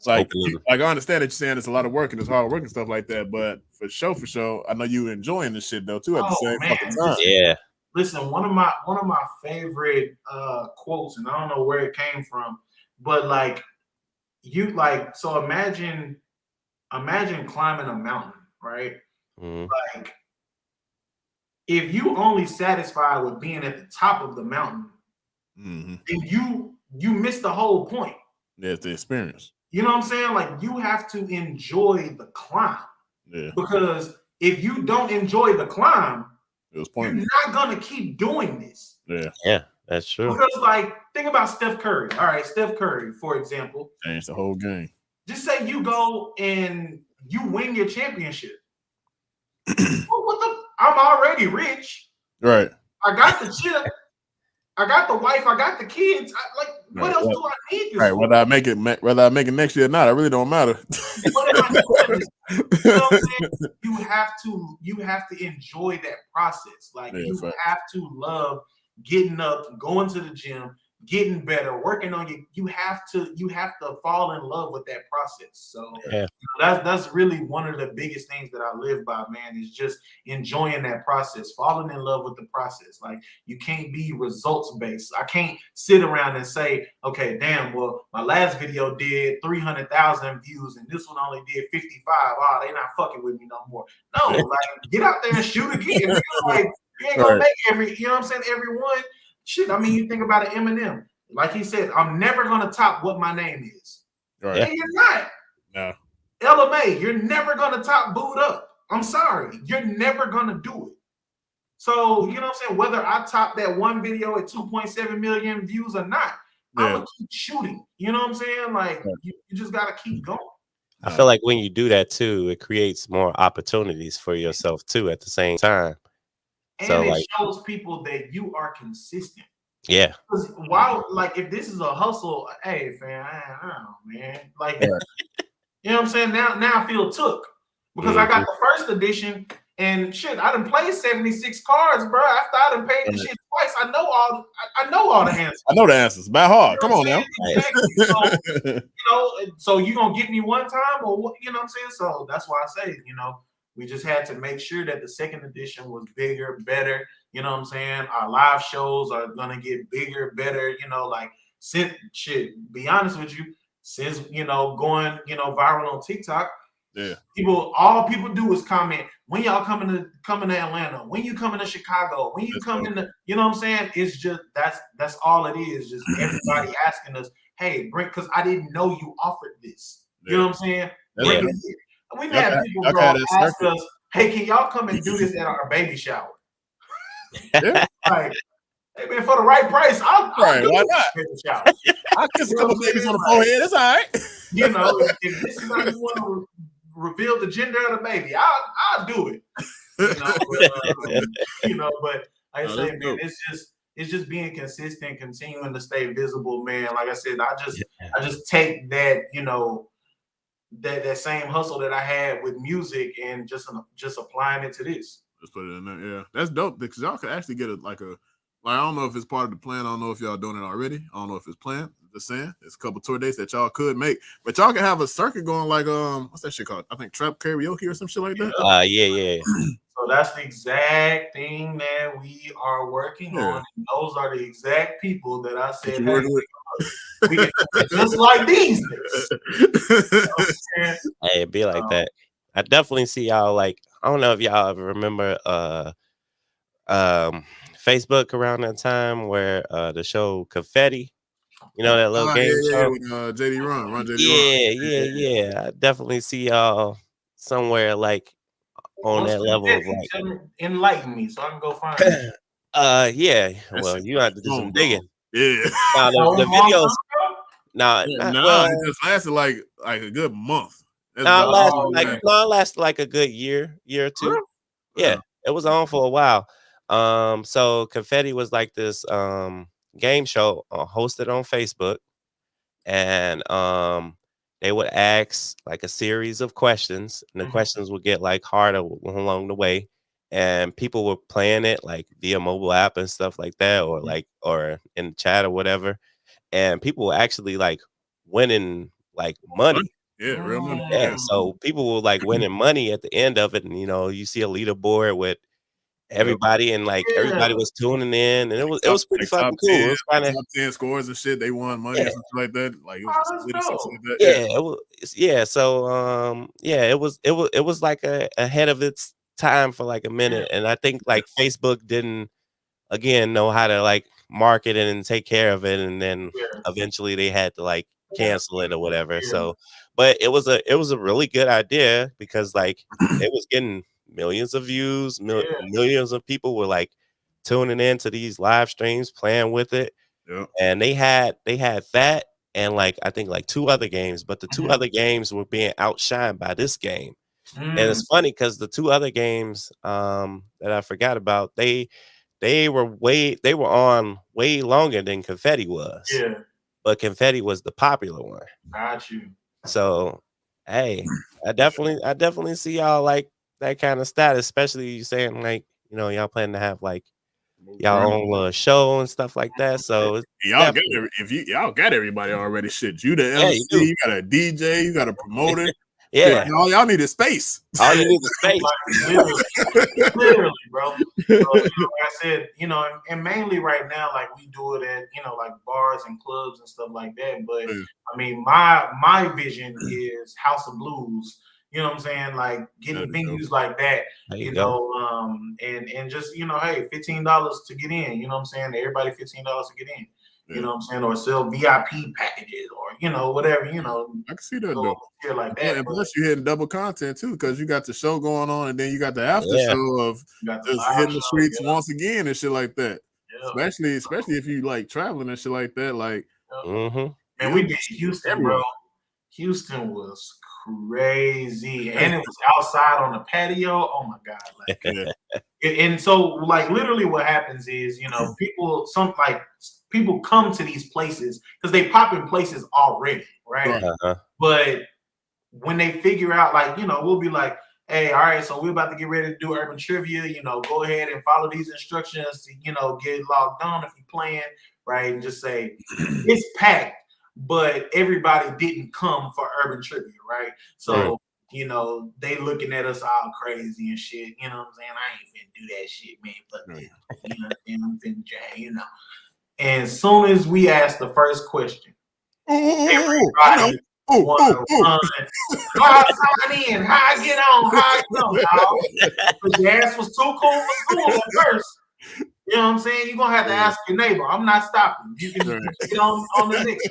I understand that you're saying it's a lot of work and it's hard work and stuff like that, but for sure, I know you enjoying this shit though too at the same fucking time.
Yeah.
Listen, one of my favorite quotes, and I don't know where it came from, but so imagine climbing a mountain, right? Like, if you only satisfied with being at the top of the mountain, then you miss the whole point.
That's the experience.
You know what I'm saying? Like, you have to enjoy the climb. Yeah. Because if you don't enjoy the climb, you're not gonna keep doing this.
Yeah, that's true.
Because, like, think about Steph Curry. All right, Steph Curry, for example,
changed the whole game.
Just say you go and you win your championship. I'm already rich.
Right.
I got the chip. I got the wife. I got the kids. What else do I need?
Right. Whether I make it next year or not, it really don't matter.
You know what I'm saying? You have to enjoy that process. Like, you have to love getting up, going to the gym, getting better, working on you have to fall in love with that process. So
Yeah.
That's really one of the biggest things that I live by, man, is just enjoying that process, falling in love with the process. Like, you can't be results based. I can't sit around and say, okay, damn, well, my last video did 300,000 views and this one only did 55. Oh, they not fucking with me no more. No, like, get out there and shoot again. Like, you ain't gonna make every, you know what I'm saying, every one. Shit, I mean, you think about it, Eminem. Like he said, I'm never gonna top what my name is.
Right.
And you're not.
No.
LMA, you're never gonna top Boo'd Up. I'm sorry, you're never gonna do it. So, you know what I'm saying? Whether I top that one video at 2.7 million views or not, I'm gonna keep shooting. You know what I'm saying? Like, you just gotta keep going.
I feel like when you do that too, it creates more opportunities for yourself too at the same time.
And
so,
it
like,
shows people that you are consistent.
Yeah.
Because while, like, if this is a hustle, hey, fam, I don't know, man. Like, you know what I'm saying? Now I feel took because I got the first edition and shit. I done played 76 cards, bro. After I done paid the shit twice, I know all the answers.
I know the answers by heart.
You know
Come on now.
Exactly. So, you know, so you gonna get me one time or what? You know what I'm saying? So that's why I say, you know, we just had to make sure that the second edition was bigger, better. You know what I'm saying? Our live shows are gonna get bigger, better. You know, like, since shit. Be honest with you, since, you know, going, you know, viral on TikTok, all people do is comment, when y'all coming to Atlanta, when you coming to Chicago, when you coming to, you know what I'm saying? It's just that's all it is. Just everybody asking us, hey, bring, because I didn't know you offered this. You know what I'm saying? We had people, bro, ask us, hey, can y'all come and do this at our baby shower? Like, hey, man, for the right price, I'll do
why
it.
not?
Baby shower.
I'll kiss a couple babies on the forehead. It's all right.
You know, if this is how you want to reveal the gender of the baby, I'll do it. You know, but like I say, man, it's just being consistent, continuing to stay visible, man. Like I said, I just take that, you know, that same hustle that I had with music and just applying it to this.
Let's put it in there. Yeah, that's dope because y'all could actually get like I don't know if it's part of the plan. I don't know if y'all doing it already. I don't know if it's planned. Just saying, there's a couple tour dates that y'all could make, but y'all can have a circuit going like what's that shit called? I think Trap Karaoke or some shit like that.
Yeah.
So that's the exact thing that we are working on. And those are the exact people that I said, hey, we can just like these.
Hey, it'd be like that. I definitely see y'all, like, I don't know if y'all ever remember Facebook around that time where the show Confetti, you know, that little game show
with JD Run JD Run.
Yeah. I definitely see y'all somewhere like on that level of like,
enlighten me so I can go find it.
Yeah. Well, you have to do some digging.
Yeah.
The videos.
It just lasted like a good month.
It lasted like a good year or two. Yeah, it was on for a while. So Confetti was like this game show hosted on Facebook, and they would ask like a series of questions, and the questions would get like harder along the way, and people were playing it like via mobile app and stuff like that, or in chat or whatever, and people were actually like winning like money.
Yeah, real money.
Yeah, so people were like winning money at the end of it, and you know, you see a leaderboard with everybody, and like everybody was tuning in, and it was pretty fucking cool. It was kind of
top 10 scores and shit. They won money and stuff like that. Like, it was
it was like ahead of its time for like a minute, and I think like Facebook didn't again know how to like market it and take care of it, and then eventually they had to like cancel it or whatever. So, but it was a really good idea because like it was getting millions of views, millions of people were like tuning into these live streams, playing with it, and they had that and like I think like two other games, but the two other games were being outshined by this game. And it's funny because the two other games that I forgot about, they were on way longer than Confetti was. Yeah. But Confetti was the popular one.
Got you.
So, hey, I definitely see y'all like that kind of status, especially you saying like, you know, y'all planning to have like y'all own little show and stuff like that. So
Y'all got
definitely.
y'all got everybody already. Shit, you the
Yeah,
MC,
you do.
you got a DJ, you got a promoter.
Yeah,
Shit, y'all needed space.
all you need is space.
Literally, bro. So, like I said, and mainly right now, like we do it at like bars and clubs and stuff like that. But
Yeah.
I mean, my vision is House of Blues. You know what I'm saying? Like getting venues like that.
There you go.
And just hey, $15 to get in. You know what I'm saying? Everybody $15 to get in. You know what I'm saying? Or sell VIP packages or whatever.
I can see that
go
though.
here like that.
And plus, you're hitting double content too, because you got the show going on, and then you got the after
Yeah.
show of just hitting the streets once again and shit like that.
Yeah.
Especially if you like traveling and shit like that. Like,
and we did Houston, bro. Houston was crazy, and it was outside on the patio. Oh my god! Like, and so like literally, what happens is people come to these places because they pop in places already, right? But when they figure out, like, we'll be like, hey, all right, so we're about to get ready to do urban trivia, go ahead and follow these instructions to, get logged on if you're playing, right? And just say, it's packed, but everybody didn't come for urban trivia, right? So, they looking at us all crazy and shit, you know what I'm saying? I ain't finna do that shit, man, but, I'm finna jam, And as soon as we ask the first question, everybody how I sign in, how I get on, dog. But your ass was too cool for school at first. You know what I'm saying? You're gonna have to ask your neighbor. I'm not stopping. You can get on the next.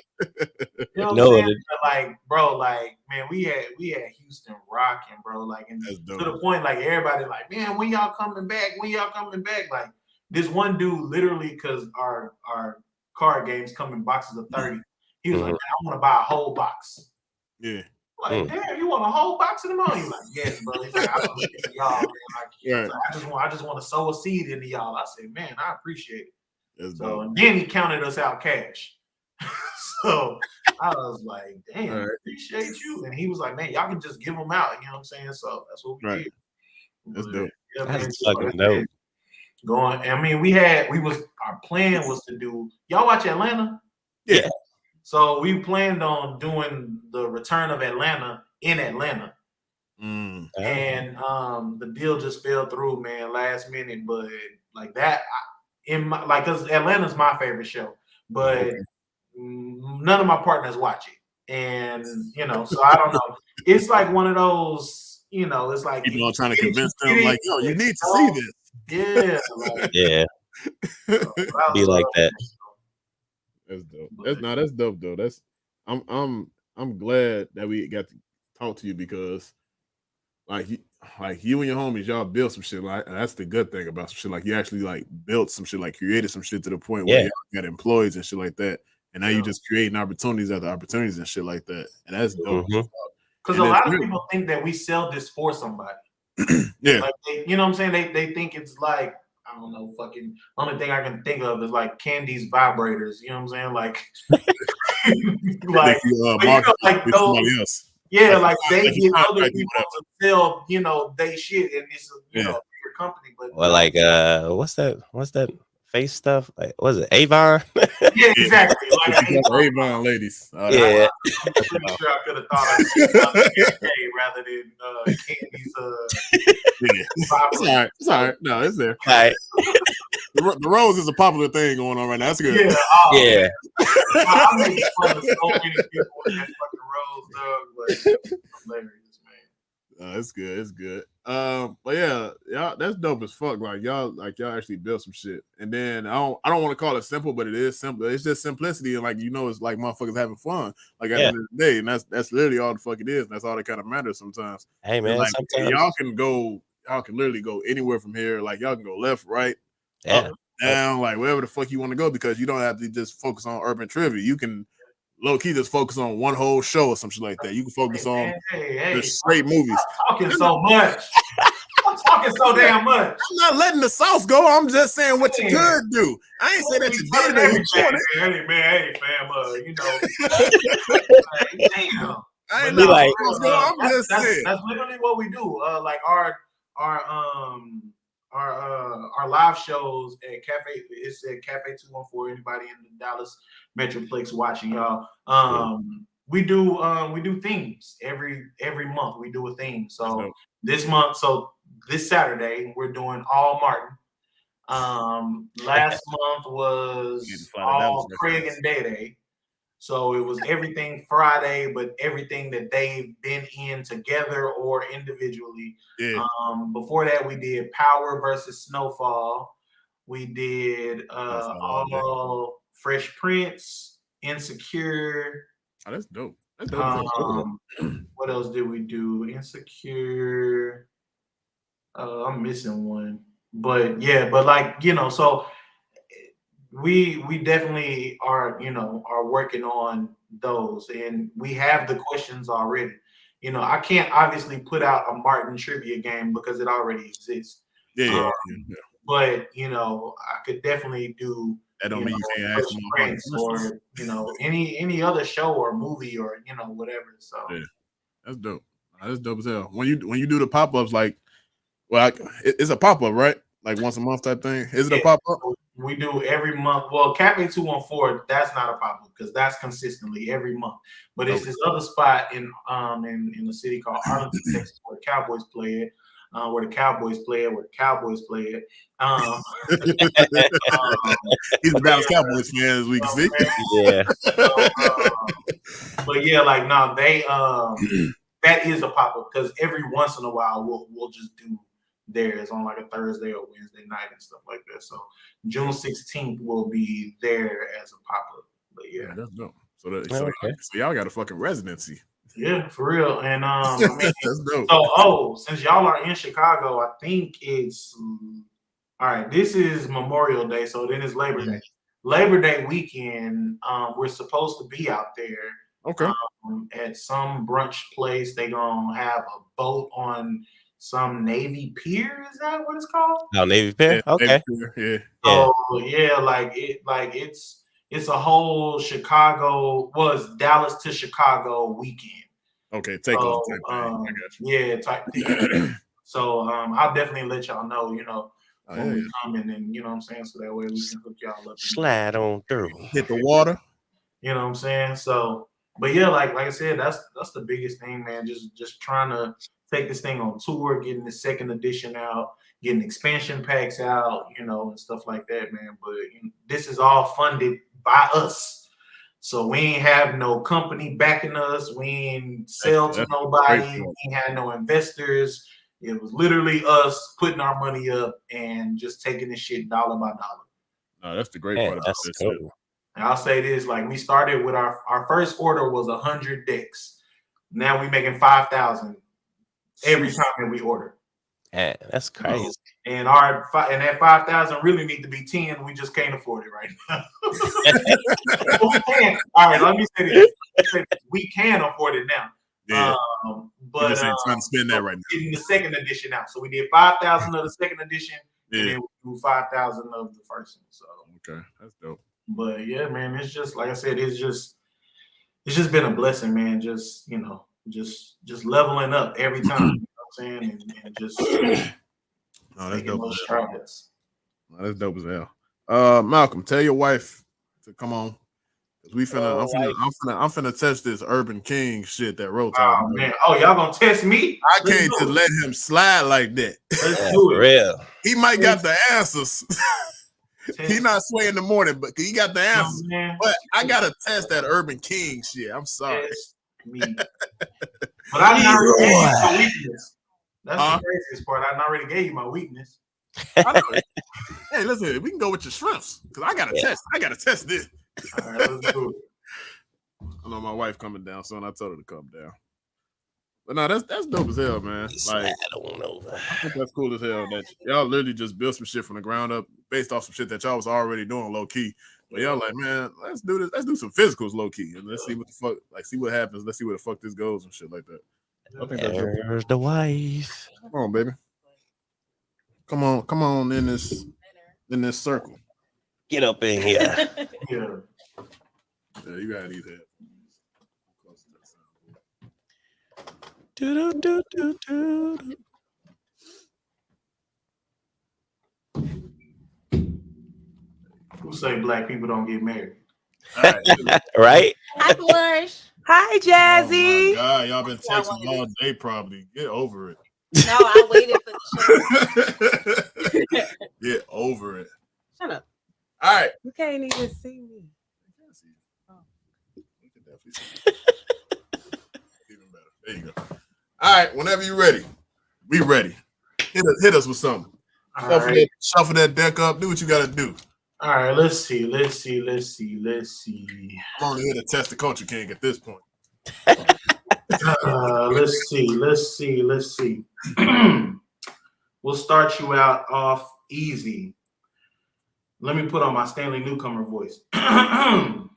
You know what I'm saying? Like, bro, like, man, we had Houston rocking, bro. Like, and to the point, like, everybody, like, man, when y'all coming back? When y'all coming back? Like, this one dude, literally, because our card games come in boxes of 30. He was like, man, I want to buy a whole box.
Yeah.
Like, damn, you want a whole box of them all? He's like, yes, bro. He's like, I don't look into y'all, man. Like, I just want to sow a seed into y'all. I said, man, I appreciate it. So and then he counted us out cash. So I was like, damn, I appreciate you. And he was like, man, y'all can just give them out. You know what I'm saying? So that's what we did.
That's dope.
Yeah,
that's fucking dope.
Our plan was to do, y'all watch Atlanta?
Yeah.
So we planned on doing the return of Atlanta in Atlanta. And the deal just fell through, man, last minute. But like that, because Atlanta's my favorite show, but none of my partners watch it. And, so I don't know. It's like one of those, it's like
people are trying to convince them, like, yo, you need to see this.
Yeah.
Be like that.
That's dope. That's dope though. I'm glad that we got to talk to you because like you and your homies, y'all built some shit. Like that's the good thing about some shit. Like you actually like built some shit, like created some shit to the point where you got employees and shit like that. And now you just creating opportunities after opportunities and shit like that. And that's dope.
Because a lot of people think that we sell this for somebody. Like you know what I'm saying? They think it's like, I don't know, fucking only thing I can think of is like Candy's vibrators. You know what I'm saying? Like, like those, else. Yeah, like they get other people to sell, they shit, and it's a bigger company. But
like what's that face stuff? Like, was it Avon?
Yeah, exactly. Like
Avon ladies.
I'm pretty sure I could have thought of rather than Candy's.
It's all right. No, it's there.
All right.
The rose is a popular thing going on right now. That's good.
Yeah.
I make fun of so many people with that fucking rose, dog. But hilarious, man.
It's good. It's good. But yeah, y'all, that's dope as fuck. Like y'all actually built some shit. And then I don't want to call it simple, but it is simple. It's just simplicity, and like it's like motherfuckers having fun. Like at the end of the day, and that's literally all the fuck it is. And that's all that kind of matters sometimes.
Hey man,
like,
sometimes
y'all can literally go anywhere from here. Like y'all can go left, right, up, down, like wherever the fuck you want to go, because you don't have to just focus on urban trivia. You can low key just focus on one whole show or something like that. You can focus on the straight movies.
I'm talking so much. I'm talking so damn much.
I'm not letting the sauce go. I'm just saying what you could do. I ain't saying that you did it.
Hey, fam, damn.
I ain't like, I'm just saying.
That's literally what we do. Like our our live shows at Cafe. It's at Cafe 214. Anybody in the Dallas Metroplex watching, y'all. We do themes every month. We do a theme. So this Saturday we're doing all Martin. Last month was all Craig and Day. So it was everything Friday, but everything that they've been in together or individually.
Yeah.
Before that, we did Power versus Snowfall. We did all Fresh Prince, Insecure.
Oh, that's dope. That's dope.
What else did we do? Insecure. I'm missing one, but yeah, but like so. We definitely are working on those, and we have the questions already. I can't obviously put out a Martin trivia game because it already exists.
Yeah.
But I could definitely do
that. Don't mean you can't ask
them or any other show or movie or whatever. So
yeah, that's dope. That's dope as hell. When you do the pop-ups, like, well, it's a pop-up, right? Like once a month type thing. Is it a pop-up?
We do every month. Well, Cafe 214, that's not a pop-up because that's consistently every month. But it's this other spot in the city called Arlington, Texas, where the Cowboys play it. Where the Cowboys play it.
He's a Dallas Cowboys fan, as we can see.
Yeah.
But yeah, like they that is a pop-up because every once in a while we'll just do theirs on like a Thursday or Wednesday night and stuff like that. So June 16th will be there as a pop-up. But yeah,
that's dope. So y'all got a fucking residency.
Yeah, for real. And
that's dope.
So since y'all are in Chicago, I think it's all right. This is Memorial Day, so then it's Labor Day. Labor Day weekend, we're supposed to be out there.
Okay.
At some brunch place, they gonna have a boat on some Navy Pier. Is that what it's called?
Oh, Navy Pier.
Yeah,
okay.
Navy Pier, yeah.
So it's a whole Chicago. It's Dallas to Chicago weekend.
Okay, take off type thing. I got you.
Yeah, type thing. So I'll definitely let y'all know. When we come in, and you know what I'm saying, so that way we can hook y'all up.
Slide on through.
Hit the water.
You know what I'm saying? So, but yeah, like I said, that's the biggest thing, man. Just trying to take this thing on tour, getting the second edition out, getting expansion packs out, and stuff like that, man. But this is all funded by us. So we ain't have no company backing us. We ain't sell to nobody. We ain't had no investors. It was literally us putting our money up and just taking this shit dollar by dollar.
No, that's the great part about this.
Cool.
And I'll say this, like we started with our first order was 100 decks. Now we making 5,000 every time that we order.
Yeah, that's crazy.
And that 5,000 really need to be 10. We just can't afford it right now. We can. All right, let me say this. We can afford it now.
Yeah.
But
just ain't trying to spend that right now.
Getting the second edition out. So we did 5,000 of the second edition, and then we do 5,000 of the first one. So
okay, that's dope.
But yeah, man, it's just like I said, it's just been a blessing, man. Just just leveling up every time. You know what I'm saying? And just
that's dope.
Those strides.
That's dope as hell. Malcolm, tell your wife to come on. I'm finna test this Urban King shit that Ro talking about.
Man. Oh, y'all gonna test me?
I can't just let him slide like that.
Let's do it.
Real.
He might got the answers. He not swaying in the morning, but he got the answers. But I gotta test that Urban King shit. I'm sorry.
Test me. But I already gave you my weakness. That's the craziest part. I already gave you my weakness.
Hey, listen, we can go with your shrimps because I gotta test this.
All right, let's do it.
I know my wife coming down soon. I told her to come down. But no, that's dope as hell, man. Like, I think that's cool as hell that y'all literally just built some shit from the ground up based off some shit that y'all was already doing low key. But y'all like, man, let's do this. Let's do some physicals low key and let's see what the fuck, like, see what happens. Let's see where the fuck this goes and shit like that. I think that's
There's the wife.
Come on, baby. Come on in this circle.
Get up in here.
Yeah,
you gotta eat that.
Who say black people don't get married?
All right.
Right?
Hi, Flourish.
Hi, Jazzy.
Oh my God, y'all been
I
texting
wanted
all day. Probably get over it.
No, I waited for the show.
Get over it.
Shut up.
All right.
You can't even see me.
We can definitely see it. Even better. There you go. All right. Whenever you're ready, we ready. Hit us with something.
All right.
Shuffle that deck up. Do what you got to do.
All right. Let's see.
I'm only here to test the culture king at this point.
Let's see. We'll start you out off easy. Let me put on my Stanley Newcomer voice. Hello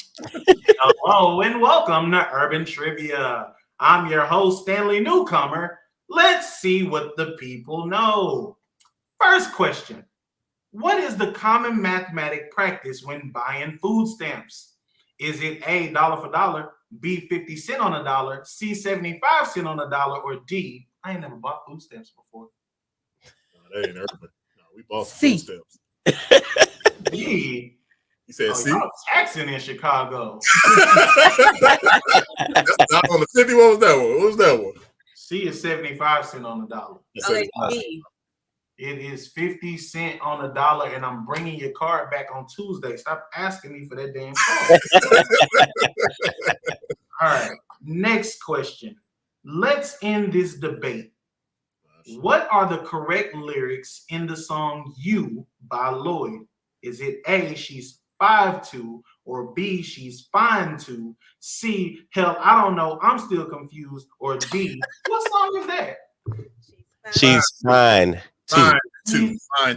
and welcome to Urban Trivia. I'm your host, Stanley Newcomer. Let's see what the people know. First question. What is the common mathematic practice when buying food stamps? Is it A, dollar for dollar, B, 50 cents on a dollar, C, 75 cents on a dollar, or D, I ain't never bought food stamps before.
No, that ain't urban. No, we bought
C.
food stamps.
D,
He said, "See,
y'all taxing in Chicago."
that's not on the 50. What was that one? What was that one?
C is 75 cents on a dollar.
Okay, B.
It is 50 cents on a dollar, and I'm bringing your card back on Tuesday. Stop asking me for that damn card. All right, next question. Let's end this debate. What are the correct lyrics in the song You by Lloyd? Is it A, she's 5'2", or B, she's fine too? C, hell, I don't know, I'm still confused, or D, what song is that?
She's fine too.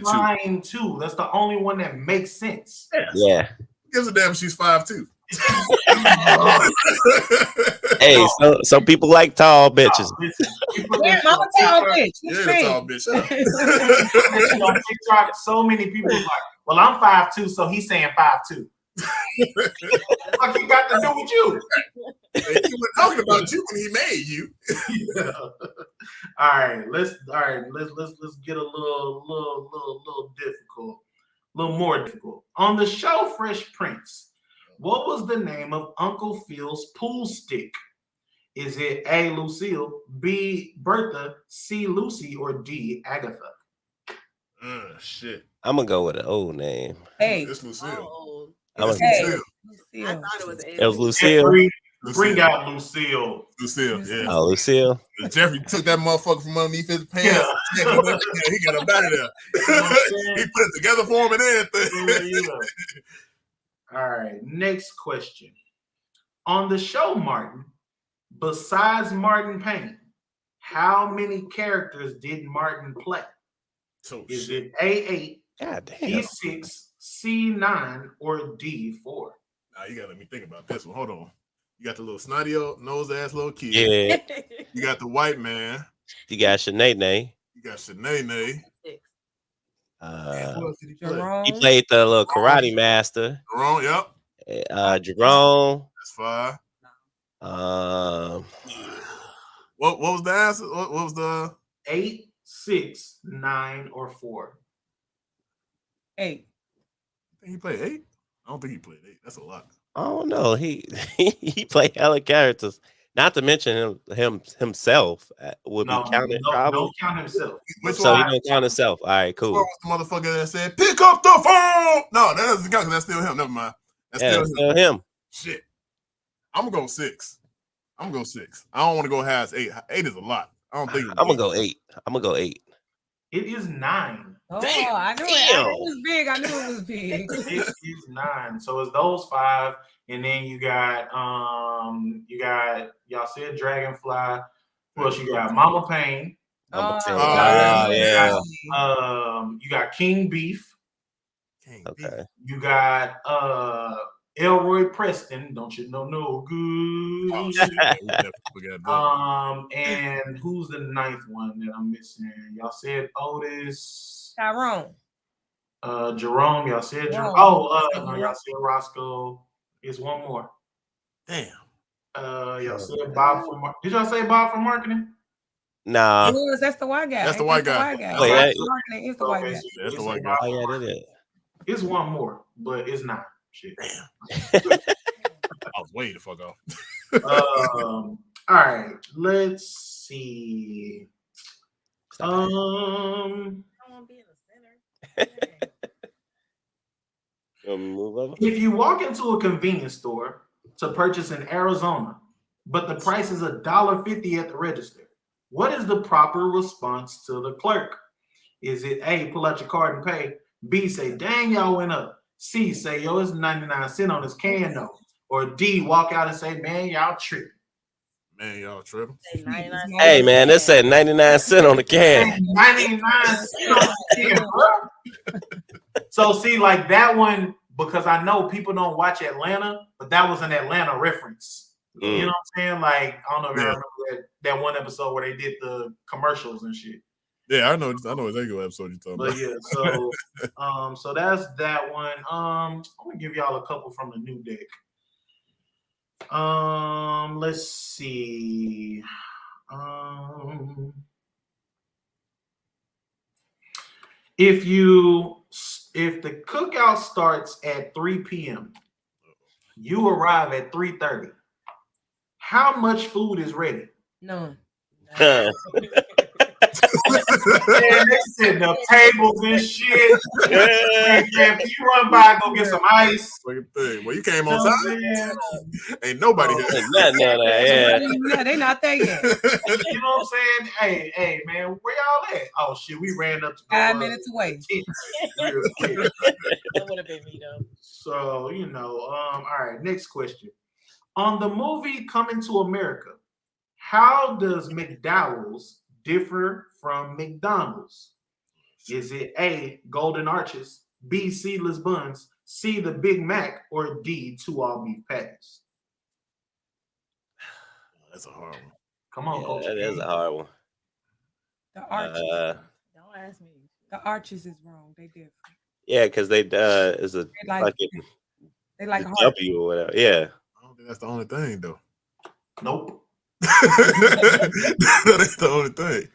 Fine too.
That's the only one that makes sense.
Yeah.
Who gives a damn if she's 5'2"?
Hey, some people like tall bitches.
Yeah, I'm a tall bitch.
Yeah,
What's
the
that?
tall bitch. Shut up.
On TikTok, so many people are like, well, I'm 5'2", so he's saying 5'2". What you got to do with you?
He was talking about you when he made you.
Yeah. All right, let's get a little difficult, a little more difficult. On the show Fresh Prince, what was the name of Uncle Phil's pool stick? Is it A, Lucille, B, Bertha, C, Lucy, or D, Agatha?
Shit.
I'm gonna go with an old name.
Hey,
It's Lucille.
Oh,
It's
Hey.
Lucille.
I thought it was A.
It was Lucille.
Jeffrey,
Lucille.
bring out Lucille.
Lucille, yeah.
Oh, Lucille.
Jeffrey took that motherfucker from underneath his pants.
Yeah.
He got him out of there. He put it together for him and everything.
All right, next question. On the show Martin, besides Martin Payne, how many characters did Martin play?
So
Is
shit.
it A8,
God damn.
B6, C9, or D4?
Nah, you gotta let me think about this one. Hold on. You got the little snotty nose ass little kid.
Yeah.
You got the white man.
You got Shanae.
You got Shanae. Who else did he play?
Jerome.
He played the little karate master.
Jerome, yep.
Jerome.
That's 5.
Um,
What was the answer? What was the
8, 6, 9, or 4?
8.
I think he played 8? I don't think he played 8. That's a lot.
I don't know. He played hella characters. Not to mention himself would be counted. Probably.
Don't count himself.
Which
So
one?
he don't count himself. All right,
What
cool.
was the motherfucker that said, pick up the phone? No, that doesn't count because that's still him. Never mind. That's
Yeah,
still him.
still him.
Shit. I'm gonna go 6. I don't want to go high as 8. 8 is a lot. I don't think
I'm gonna go 8.
It is 9.
Oh,
Damn.
I knew it was big. I knew it was big.
It is 9. So it's those 5, and then you got y'all said Dragonfly. Who else you got? Mama Payne.
Yeah.
You got King Beef.
Okay.
You got Elroy Preston. Don't you know no good?
Oh, shit. We definitely forgot that.
And who's the 9th one that I'm missing? Y'all said Otis.
Tyrone.
Jerome. Y'all said Jerome.
Jerome.
No, y'all said Roscoe. It's one more.
Damn.
Y'all said Bob from. Did y'all say Bob from marketing?
Nah.
That's the white guy.
That's the white guy.
Oh, yeah.
Marketing is the white guy.
That's the white guy.
Oh yeah, that is.
It's one more, but it's not. Shit.
I was way the fuck off.
All right, let's see.
I don't want to be in the center.
Move over.
If you walk into a convenience store to purchase in Arizona, but the price is $1.50 at the register, what is the proper response to the clerk? Is it A, pull out your card and pay? B, say, dang, y'all went up. C, say, yo, it's 99 cents on this can though. Or D, walk out and say, man, y'all tripping.
Man, y'all tripping.
Say 99
Hey man, it said 99 cents on the can.
99 cents on the can, bro. So see, like that one, because I know people don't watch Atlanta, but that was an Atlanta reference. You know what I'm saying? Like, I don't know if you remember that one episode where they did the commercials and shit.
Yeah, I know exactly what episode you're talking
But
about.
yeah, so that's that one. I'm gonna give y'all a couple from the new deck. Let's see. If the cookout starts at 3 p.m., you arrive at 3:30. How much food is ready?
None.
Man, they setting up tables and shit. Hey, man, can you run by and go get some ice?
Fucking thing. Well, you came on
You know what
time.
I'm saying?
Ain't nobody here.
Yeah.
Yeah, they not there yet.
You know what I'm saying? Hey, man, where y'all at? Oh shit, we ran up to
5 minutes away.
real quick.
That would have been me though.
So, all right, next question. On the movie Coming to America, how does McDowell's differ from McDonald's? Is it A, golden arches, B, seedless buns, C, the Big Mac, or D, 2 all-beef patties?
That's a hard one.
Come on, Coach.
That is a hard one.
The arches.
Don't ask me.
The arches is wrong. They different.
Yeah, because they is a
They like
fucking
they like heart.
W or whatever. Yeah.
I don't think that's the only thing, though.
Nope.
That's the only thing.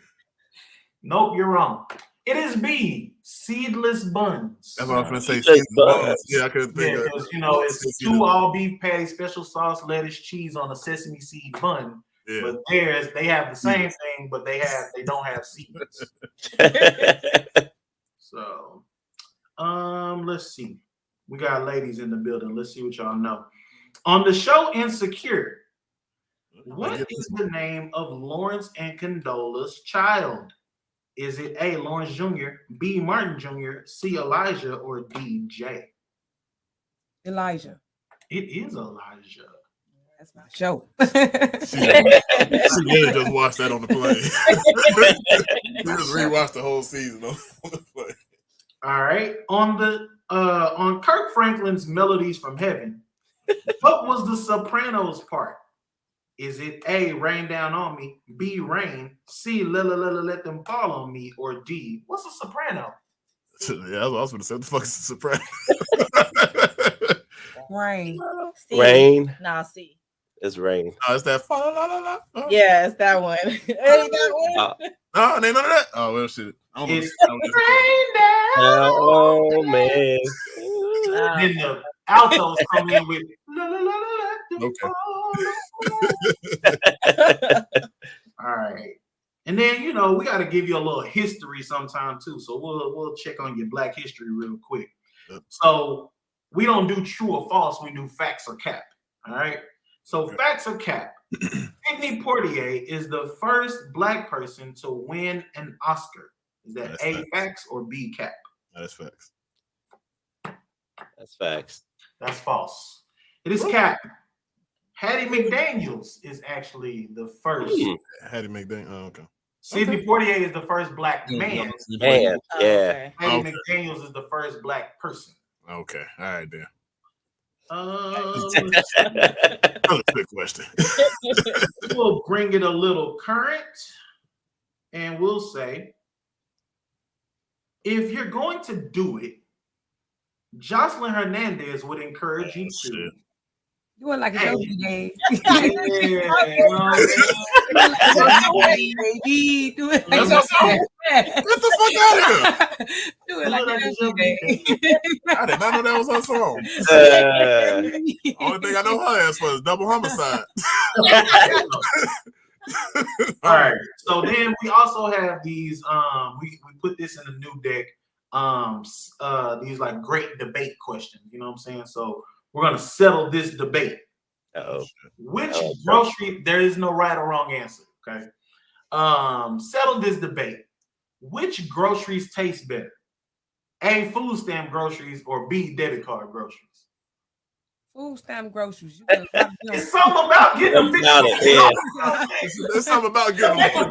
Nope, you're wrong. It is B, seedless buns.
That's what I was going to say.
Seedless buns.
Yeah, I couldn't think
Yeah,
of
because it's
Seedless
2 all-beef patties, special sauce, lettuce, cheese on a sesame seed bun.
Yeah.
But theirs, they have the same thing, but they don't have seeds. So, let's see. We got ladies in the building. Let's see what y'all know. On the show Insecure, what is the name of Lawrence and Condola's child? Is it A, Lawrence Jr., B, Martin Jr., C, Elijah, or D, Jay?
Elijah.
It is Elijah.
That's my show.
She literally just watched that on the plane. She just rewatched the whole season on the plane.
All right. On Kirk Franklin's Melodies from Heaven, what was the sopranos part? Is it A, Rain Down on Me, B, Rain, C, Let Them Fall on Me, or D, what's a soprano?
Yeah, I was going to say, what the fuck is the soprano?
Rain.
C.
Rain.
Nah, C.
It's rain.
Oh, it's that. Oh.
Yeah, it's that one. Ain't that one?
No, it ain't none of that. Oh, well, shit. I don't know.
It's Rain Down.
Oh man.
Then the altos come in with Let Them
Okay.
Fall. All right. And then, we got to give you a little history sometime too. So we'll check on your Black history real quick.
Yep.
So we don't do true or false. We do facts or cap. All right. So facts or cap. Sidney Poitier is the first Black person to win an Oscar. Is that
That's
A,
facts.
facts, or B, cap?
That's facts.
That's facts.
That's false. It is cap. Hattie McDaniels is actually the first.
Hattie McDaniel. Oh, okay.
Sidney Poitier is the first Black man.
Man,
Oh,
yeah.
okay.
Hattie
Okay.
McDaniels is the first Black person.
Okay. All right, then.
That's
Another quick question.
We'll bring it a little current, and we'll say, if you're going to do it, Jocelyn Hernandez would encourage you to.
Shit.
You want like a
Hey.
joke game.
Yeah, you know what I'm saying?
He do it like
That's
that.
Get the fuck out of here.
Do it like that.
I did not know that was her song. Only thing I know her ass for is Double Homicide.
All right. So then we also have these. We put this in a new deck. These like great debate questions. You know what I'm saying? So we're gonna settle this debate. Which grocery? There is no right or wrong answer. Okay. Settle this debate. Which groceries taste better? A, food stamp groceries, or B, debit card groceries?
Food stamp groceries.
It's something about getting them.
It's something about getting them.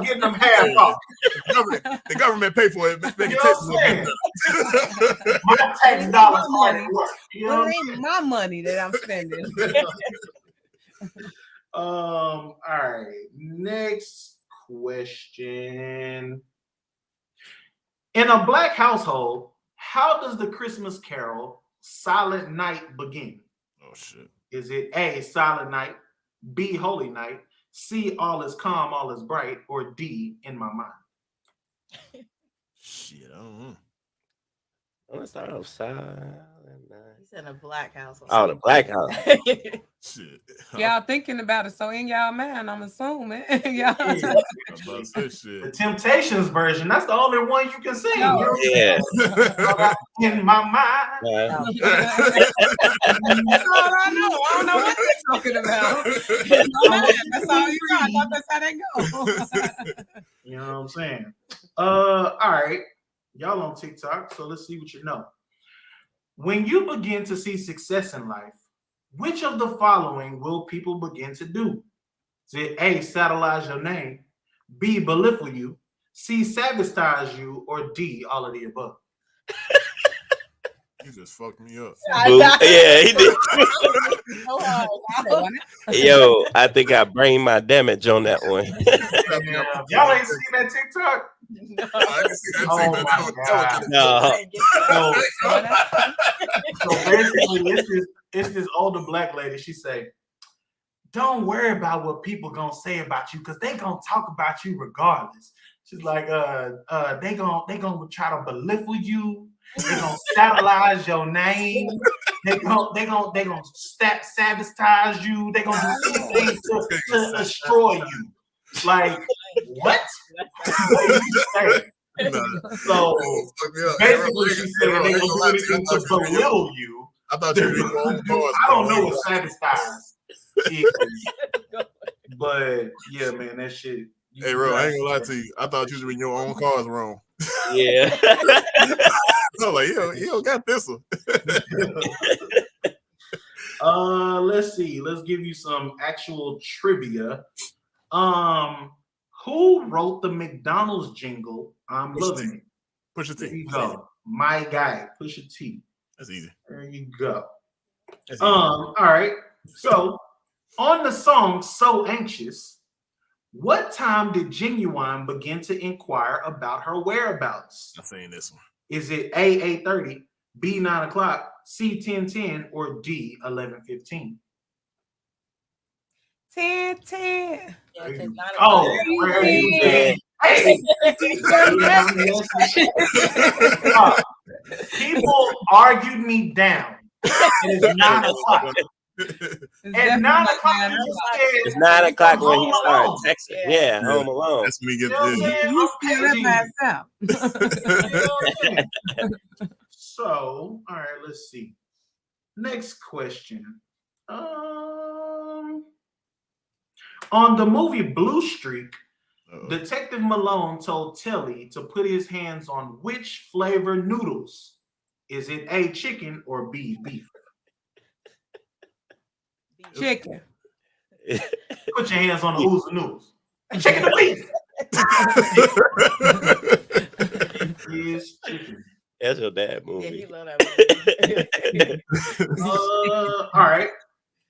Getting them half off.
The government pay for it. Make it taste a little bit better.
My tax dollars hard at work. You know
Well, it ain't my money that I'm spending.
All right. Next question. In a black household, how does the Christmas Carol Silent Night begin?
Oh shit.
Is it A, Silent Night, B, Holy Night, C, All is Calm, All is Bright, or D, In My Mind?
Shit, I don't know.
Let's start off Silent Night.
He's in a black house.
Oh, the black house.
Shit.
Y'all thinking about it, so in y'all mind, I'm assuming. Y'all.
The Temptations version, that's the only one you can sing.
No.
Yeah.
In my mind.
Yeah.
That's all I know. I don't know what they're talking about. That's all you got. I thought that's how they go.
You know what I'm saying? All right. Y'all on TikTok, so let's see what you know. When you begin to see success in life, which of the following will people begin to do? Is it A, satellite your name, B, belittle you, C, sabotage you, or D, all of the above?
You just fucked me up.
Yeah, he did. Yo, I think I brain my damage on that one.
Y'all ain't seen that TikTok?
No.
I can see that.
Oh my God. So basically, it's this older black lady. She say, "Don't worry about what people gonna say about you, because they gonna talk about you regardless." She's like, they gonna try to belittle you. They gonna satellite your name. They gonna sabotage you. They gonna do anything to destroy you. Like, what? What did you say? So basically, she said they gonna do anything to belittle you.
I thought you were your own boss.
I don't know what sabotage is, but yeah, man, that shit.
Hey, bro, I ain't gonna lie to you. I thought you was reading your own cards wrong.
Yeah.
I'm like, you don't got this one.
Let's see. Let's give you some actual trivia. Who wrote the McDonald's jingle? I'm loving it.
Push your
There
T.
you go. My guy, Pusha T.
That's easy.
There you go.
That's easy.
All right. So on the song So Anxious, what time did Genuine begin to inquire about her whereabouts?
I'm saying this one.
Is it A, 8:30, B, 9 o'clock, C, 10:10, or D, 11:15?
10.
Oh, where are you been? Hey! People argued me down. It is 9 o'clock. At 9 o'clock,
It's 9 o'clock when he started
home
texting. Yeah, Home Alone.
That's when he
You
gets
know what I'm
this.
saying?
You
I'm
still
paging
that
you.
myself.
You know what I'm saying? So, all right, let's see. Next question. On the movie Blue Streak, Detective Malone told Telly to put his hands on which flavor noodles? Is it A, chicken, or B, beef?
Chicken.
Put your hands on the ooze of noodles. Chicken or beef? Yes, chicken.
That's your dad
Yeah,
movie.
he love that movie.
All right.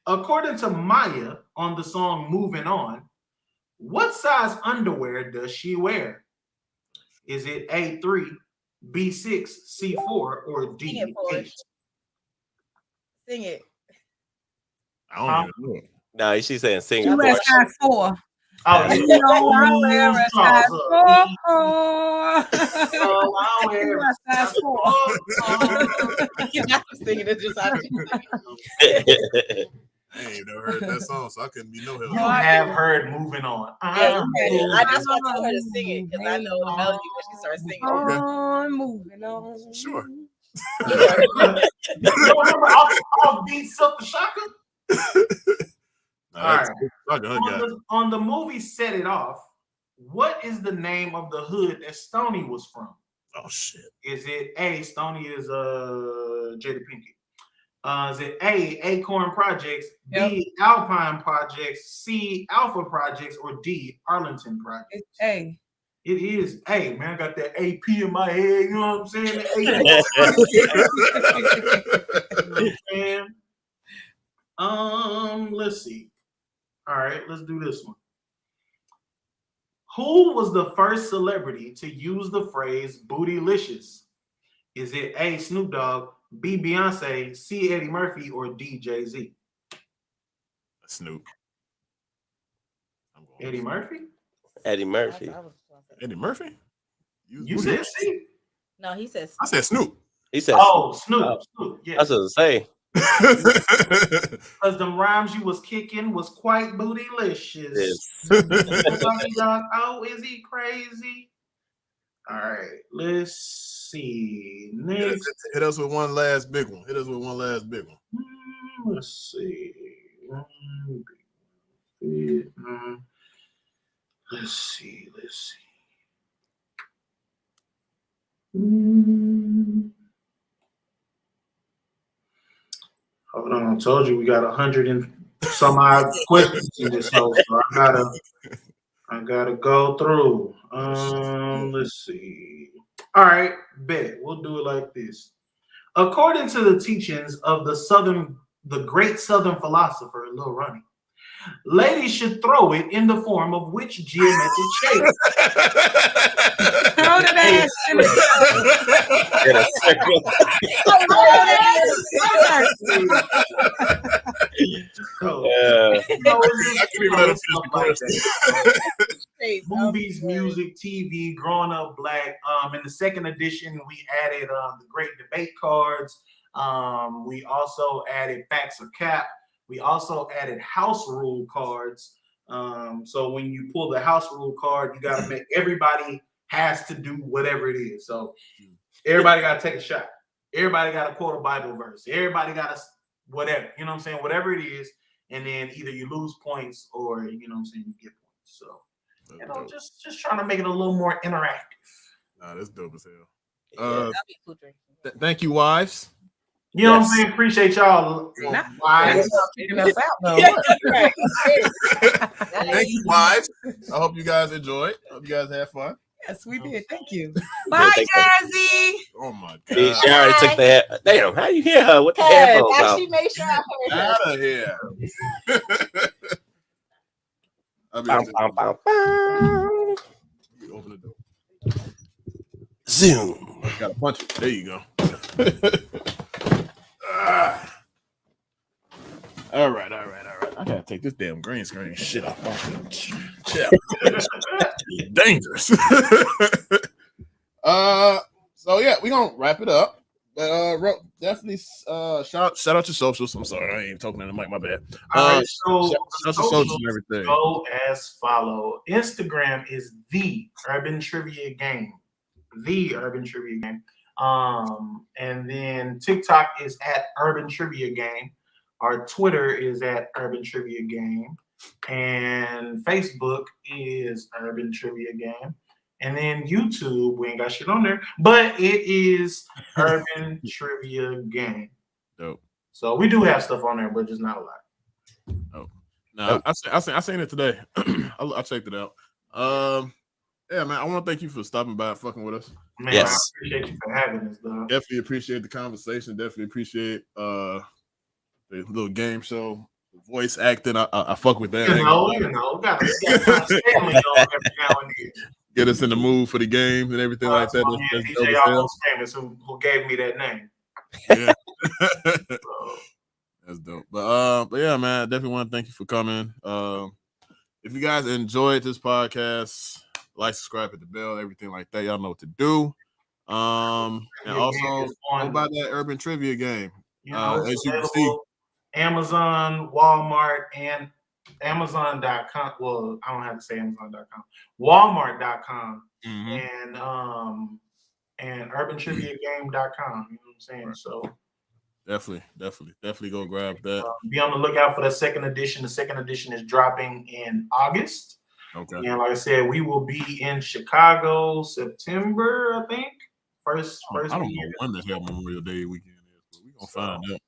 According to Maya on the song Moving On, what size underwear does she wear? Is it A3, B6, C4, or
Sing it for
D8?
us. Sing it.
I don't even know.
No, she's saying sing
You
it.
at size 4.
Oh,
You know I wear a size 4.
I wear
You at size 4.
You're not singing it just out.
I ain't never heard that song, so I couldn't be no help.
You have heard "Moving On."
Yeah, I just want to tell her to sing it because I know the melody when she starts singing.
On, moving on.
Sure.
You don't remember all beats up the shaka? All right. On the movie Set It Off, what is the name of the hood that Stoney was from?
Oh shit.
Is it A, Stoney is Jada Pinkett? Is it A, Acorn Projects, B, Alpine Projects, C, Alpha Projects, or D, Arlington Projects?
It's A.
It is A, man. I got that AP in my head, you know what I'm saying? Let's see. All right, let's do this one. Who was the first celebrity to use the phrase bootylicious? Is it A, Snoop Dogg, B, Beyonce, C, Eddie Murphy, or D, Jay-Z?
Snoop.
Eddie Murphy?
Eddie Murphy.
Eddie Murphy?
You said C?
No, he says.
I said Snoop.
He said,
Snoop. Snoop. Yeah.
That's what I say.
Because them rhymes you was kicking was quite bootylicious. Oh, is he crazy? All right, let's see. Next.
Hit us with one last big one.
Let's see. Let's see. Hold on, I told you we got 100 and some odd questions in this house, so I gotta go through. Let's see. All right, bet we'll do it like this. According to the teachings of the great Southern philosopher Lil Ronnie, ladies should throw it in the form of which geometric shape?
Throw the ass in
In a circle.
Movies, music, TV, growing up black. In the second edition, we added the great debate cards. We also added facts or cap. We also added house rule cards. So when you pull the house rule card, you got to make everybody has to do whatever it is. So everybody got to take a shot. Everybody got to quote a Bible verse. Everybody got to whatever, you know what I'm saying? Whatever it is. And then either you lose points or, you know what I'm saying, you get points. So, you know, just trying to make it a little more interactive.
Nah, that's dope as hell. Thank you, wives.
You know what I'm saying? Appreciate y'all. Wives.
Thank you, wives. I hope you guys enjoyed. Hope you guys had fun.
Yes, we did. Thank you. Bye, Jazzy.
Oh my
She
god.
already took the damn. How you hear her with the headphones
Now
on?
she made sure I heard
Out of here. Open the door.
Zoom.
Gotta punch it. There you go. All right. I gotta take this damn green screen shit off my shit. Dangerous. So yeah, we're gonna wrap it up. But definitely shout out to socials. I'm sorry, I ain't talking in the mic, my bad.
All right, so
shout out to socials and everything.
Go as follow. Instagram is the Urban Trivia Game. The Urban Trivia Game. And then TikTok is at Urban Trivia Game. Our Twitter is at Urban Trivia Game. And Facebook is Urban Trivia Game. And then YouTube, we ain't got shit on there, but it is Urban Trivia Game.
Dope.
So we do have stuff on there, but just not a lot.
Oh, no, I seen it today. I checked it out. Yeah, man, I want to thank you for stopping by and fucking with us.
Man,
yes.
I appreciate you for having us, though.
Definitely appreciate the conversation. Definitely appreciate the little game show, voice acting. I fuck with that.
You know, got to family on every now and then.
Get us in the mood for the games and everything like that.
Yeah,
That's
DJ
dope as hell.
Almost Famous, who gave me that name.
Yeah. That's dope. But yeah, man, I definitely want to thank you for coming. If you guys enjoyed this podcast, like, subscribe, hit the bell, everything like that. Y'all know what to do. And also go buy that Urban Trivia game.
It's
as you can see,
available Amazon, Walmart, and Amazon.com. Well, I don't have to say Amazon.com. Walmart.com and UrbanTriviaGame.com. You know what I'm saying? So
definitely go grab that.
Be on the lookout for the second edition. The second edition is dropping in August.
Okay.
And like I said, we will be in Chicago September, I think. First
I don't know
weekend.
when the hell Memorial Day weekend is, but we're gonna find out.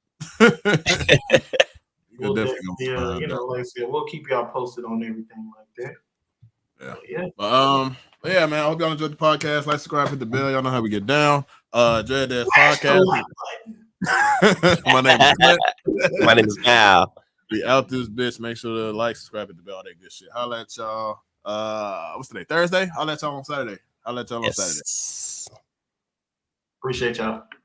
We'll definitely, like I said, we'll keep y'all posted on everything like that.
But yeah, man. I hope y'all enjoyed the podcast. Like, subscribe, hit the bell. Y'all know how we get down. Dread Dash Podcast. My name is
Al.
We out this bitch. Make sure to like, subscribe, hit the bell, all that good shit. Holla at y'all. What's today? Thursday? I'll let y'all on Saturday. On Saturday.
Appreciate y'all.